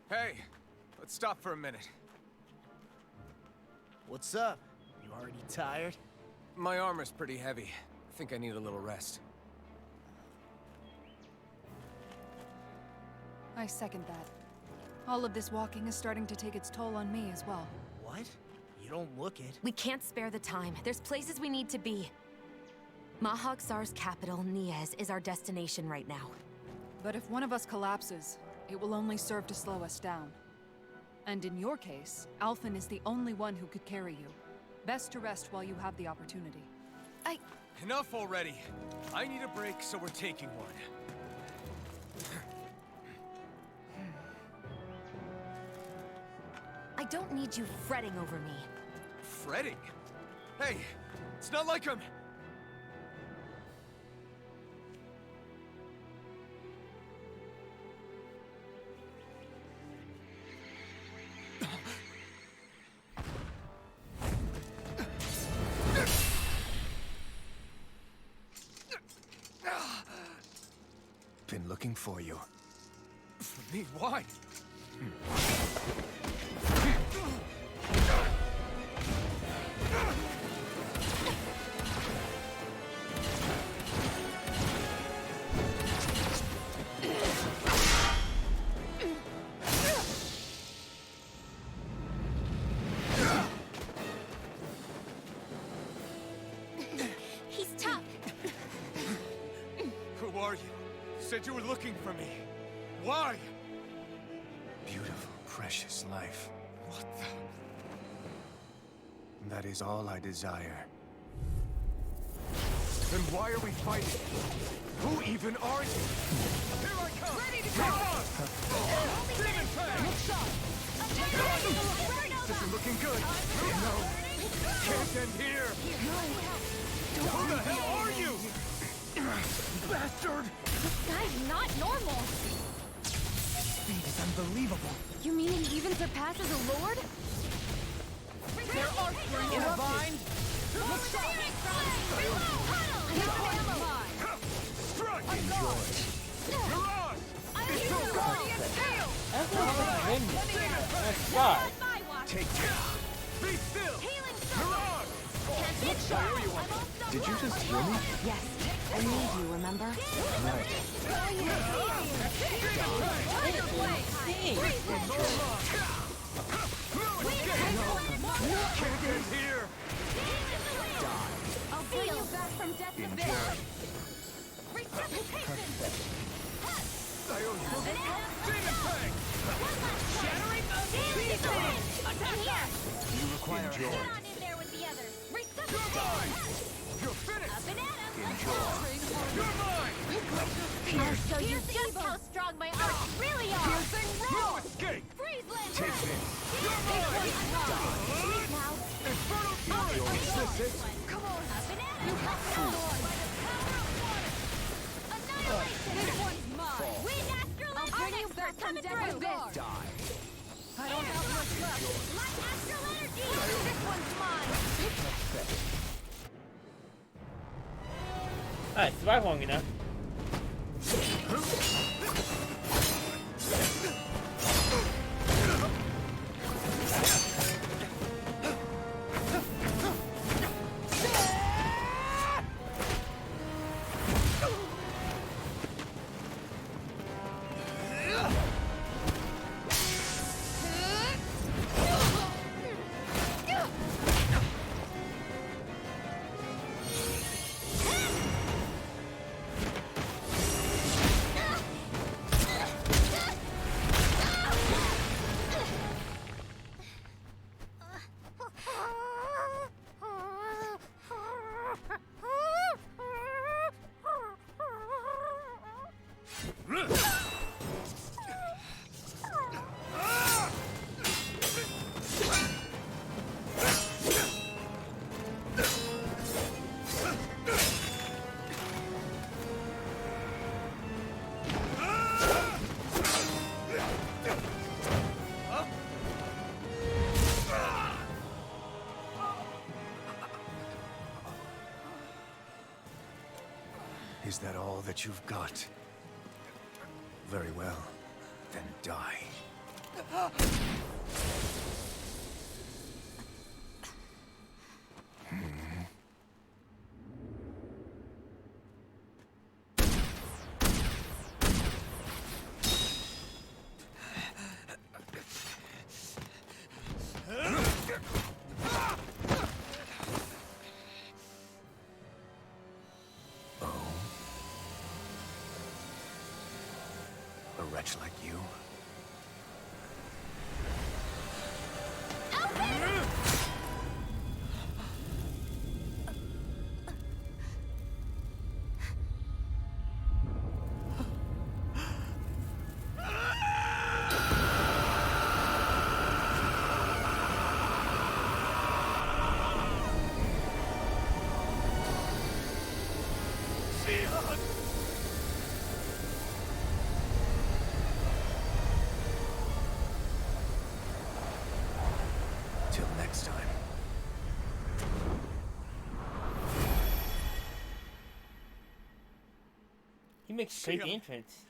Hey, let's stop for a minute. What's up? You already tired? My armor's pretty heavy. I think I need a little rest. I second that. All of this walking is starting to take its toll on me as well. What? You don't look it. We can't spare the time. There's places we need to be. Mahag Saar's capital, Niez, is our destination right now. But if one of us collapses, it will only serve to slow us down. And in your case, Alphen is the only one who could carry you. Best to rest while you have the opportunity. Enough already. I need a break, so we're taking one. I don't need you fretting over me. Fretting? Hey, it's not like I'm... Been looking for you. For me? Why? He's tough. Who are you? Said you were looking for me. Why? Beautiful, precious life. What the... That is all I desire. Then why are we fighting? Who even are you? Here I come! Ready to go! Demon Fang! This isn't looking good. No. Can't end here. Who the hell are you? Bastard! Unbelievable. You mean he even surpasses a lord? There are three in a bind. Strike! Enjoy. Mirage! It's over! That's not like That's God. Take care. Be still! Mirage! Did you just hear me? Yes. I need you, remember? Right. Can't get here! I'll bring you back from death to death. I owe you. Demon Fang! Shattering You require Enjoy. a on in there with the others. You're mine! You're finished! You're mine! I'll show you just how strong my arms really are. No escape! Freeze land. Take this! You're mine! Now, Infernal Fury! come on. Up and at 'em. You have Annihilation. This one's mine. Wind Astral I'll bring you back from death to death. Die! I don't have much left. Light Astral Energy. This one's mine. Alright, survive long enough. Is that all that you've got? Very well. Then die. A wretch like you? Till next time. He makes great Sia. entrance.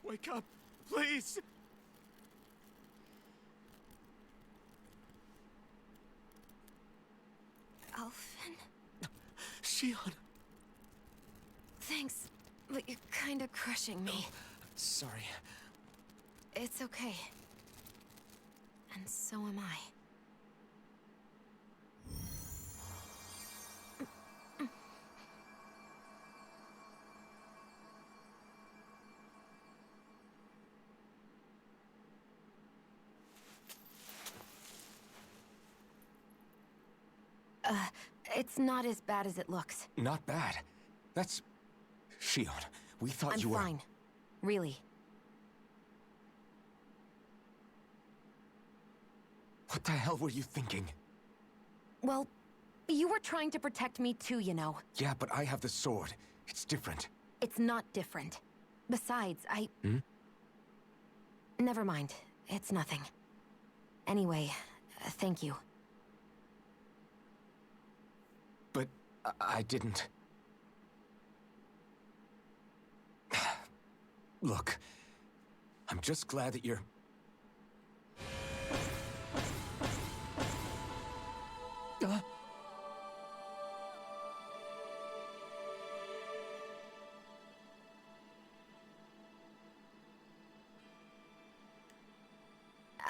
Wake up, please! Alphen, Shion! thanks, but you're kinda crushing me. Sorry. It's okay. And so am I. It's not as bad as it looks. Not bad. That's... Shion, we thought I'm you were... fine. Really. What the hell were you thinking? Well, you were trying to protect me too, you know. Yeah, but I have the sword. It's different. It's not different. Besides, Never mind. It's nothing. Anyway, thank you. But I didn't... Look, I'm just glad that you're...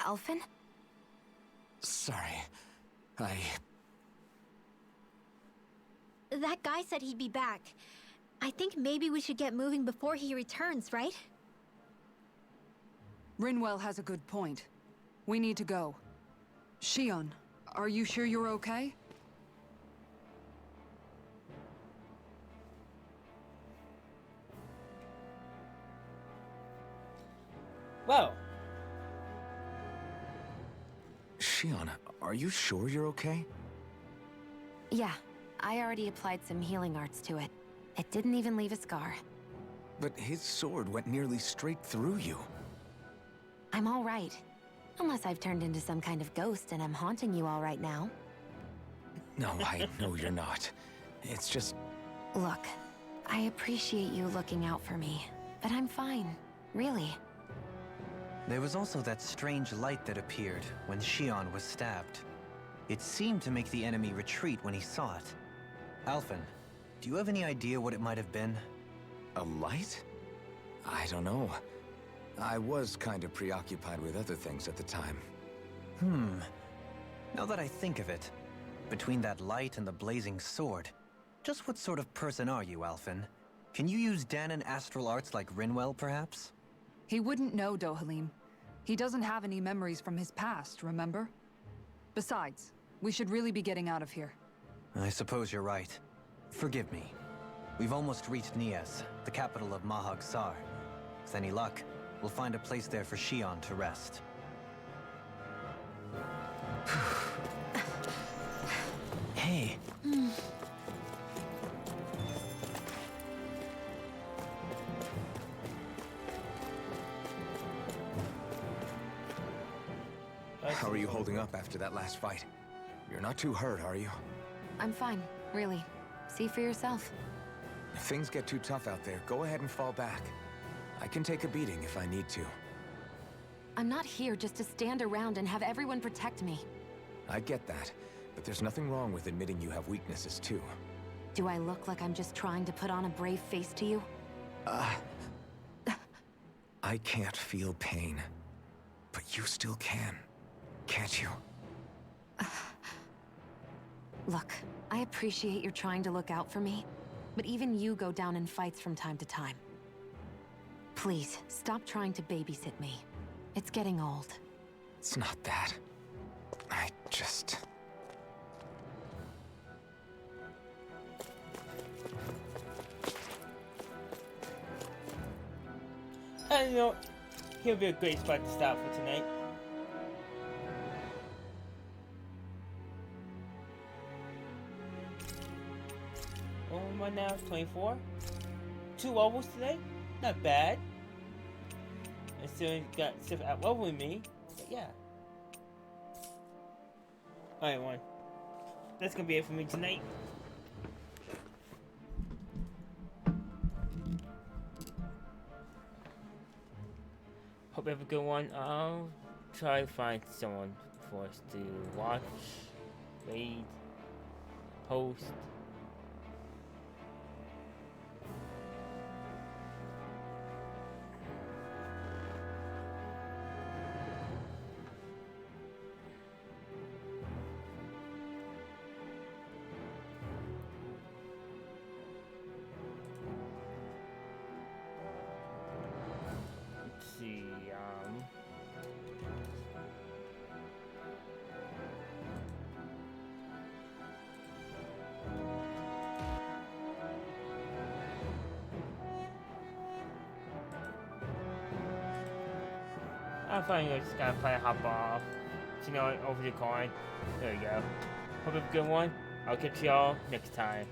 Alphen? Sorry. That guy said he'd be back. I think maybe we should get moving before he returns, right? Rinwell has a good point. We need to go. Shion, are you sure you're okay? Well, Shion, are you sure you're okay? Yeah, I already applied some healing arts to it. It didn't even leave a scar. But his sword went nearly straight through you. I'm all right. Unless I've turned into some kind of ghost and I'm haunting you all right now. No, I know you're not. It's just... Look, I appreciate you looking out for me, but I'm fine. Really. There was also that strange light that appeared when Shion was stabbed. It seemed to make the enemy retreat when he saw it. Alphen, do you have any idea what it might have been? A light? I don't know. I was kind of preoccupied with other things at the time. Now that I think of it, between that light and the blazing sword, just what sort of person are you, Alphen? Can you use Dahnan astral arts like Rinwell, perhaps? He wouldn't know, Dohalim. He doesn't have any memories from his past, remember? Besides, we should really be getting out of here. I suppose you're right. Forgive me. We've almost reached Nias, the capital of Mahag Sar. With any luck, we'll find a place there for Shion to rest. Hey. How are you holding up after that last fight? You're not too hurt, are you? I'm fine, really. See for yourself. If things get too tough out there, go ahead and fall back. I can take a beating if I need to. I'm not here just to stand around and have everyone protect me. I get that, but there's nothing wrong with admitting you have weaknesses too. Do I look like I'm just trying to put on a brave face to you? I can't feel pain, but you still can, can't you? Look, I appreciate you're trying to look out for me, but even you go down in fights from time to time. Please, stop trying to babysit me. It's getting old. It's not that. I just... And you know, here'll be a great spot to stop for tonight. Oh, my now is 24. 2 levels today? Not bad. I still got stuff at level with me, but yeah. Alright, one. That's gonna be it for me tonight. Hope you have a good one. I'll try to find someone for us to watch, read, post. Let's see, I'm fine, I just gotta play hop off. You know, over the coin. There we go. Hope you have a good one. I'll catch y'all next time.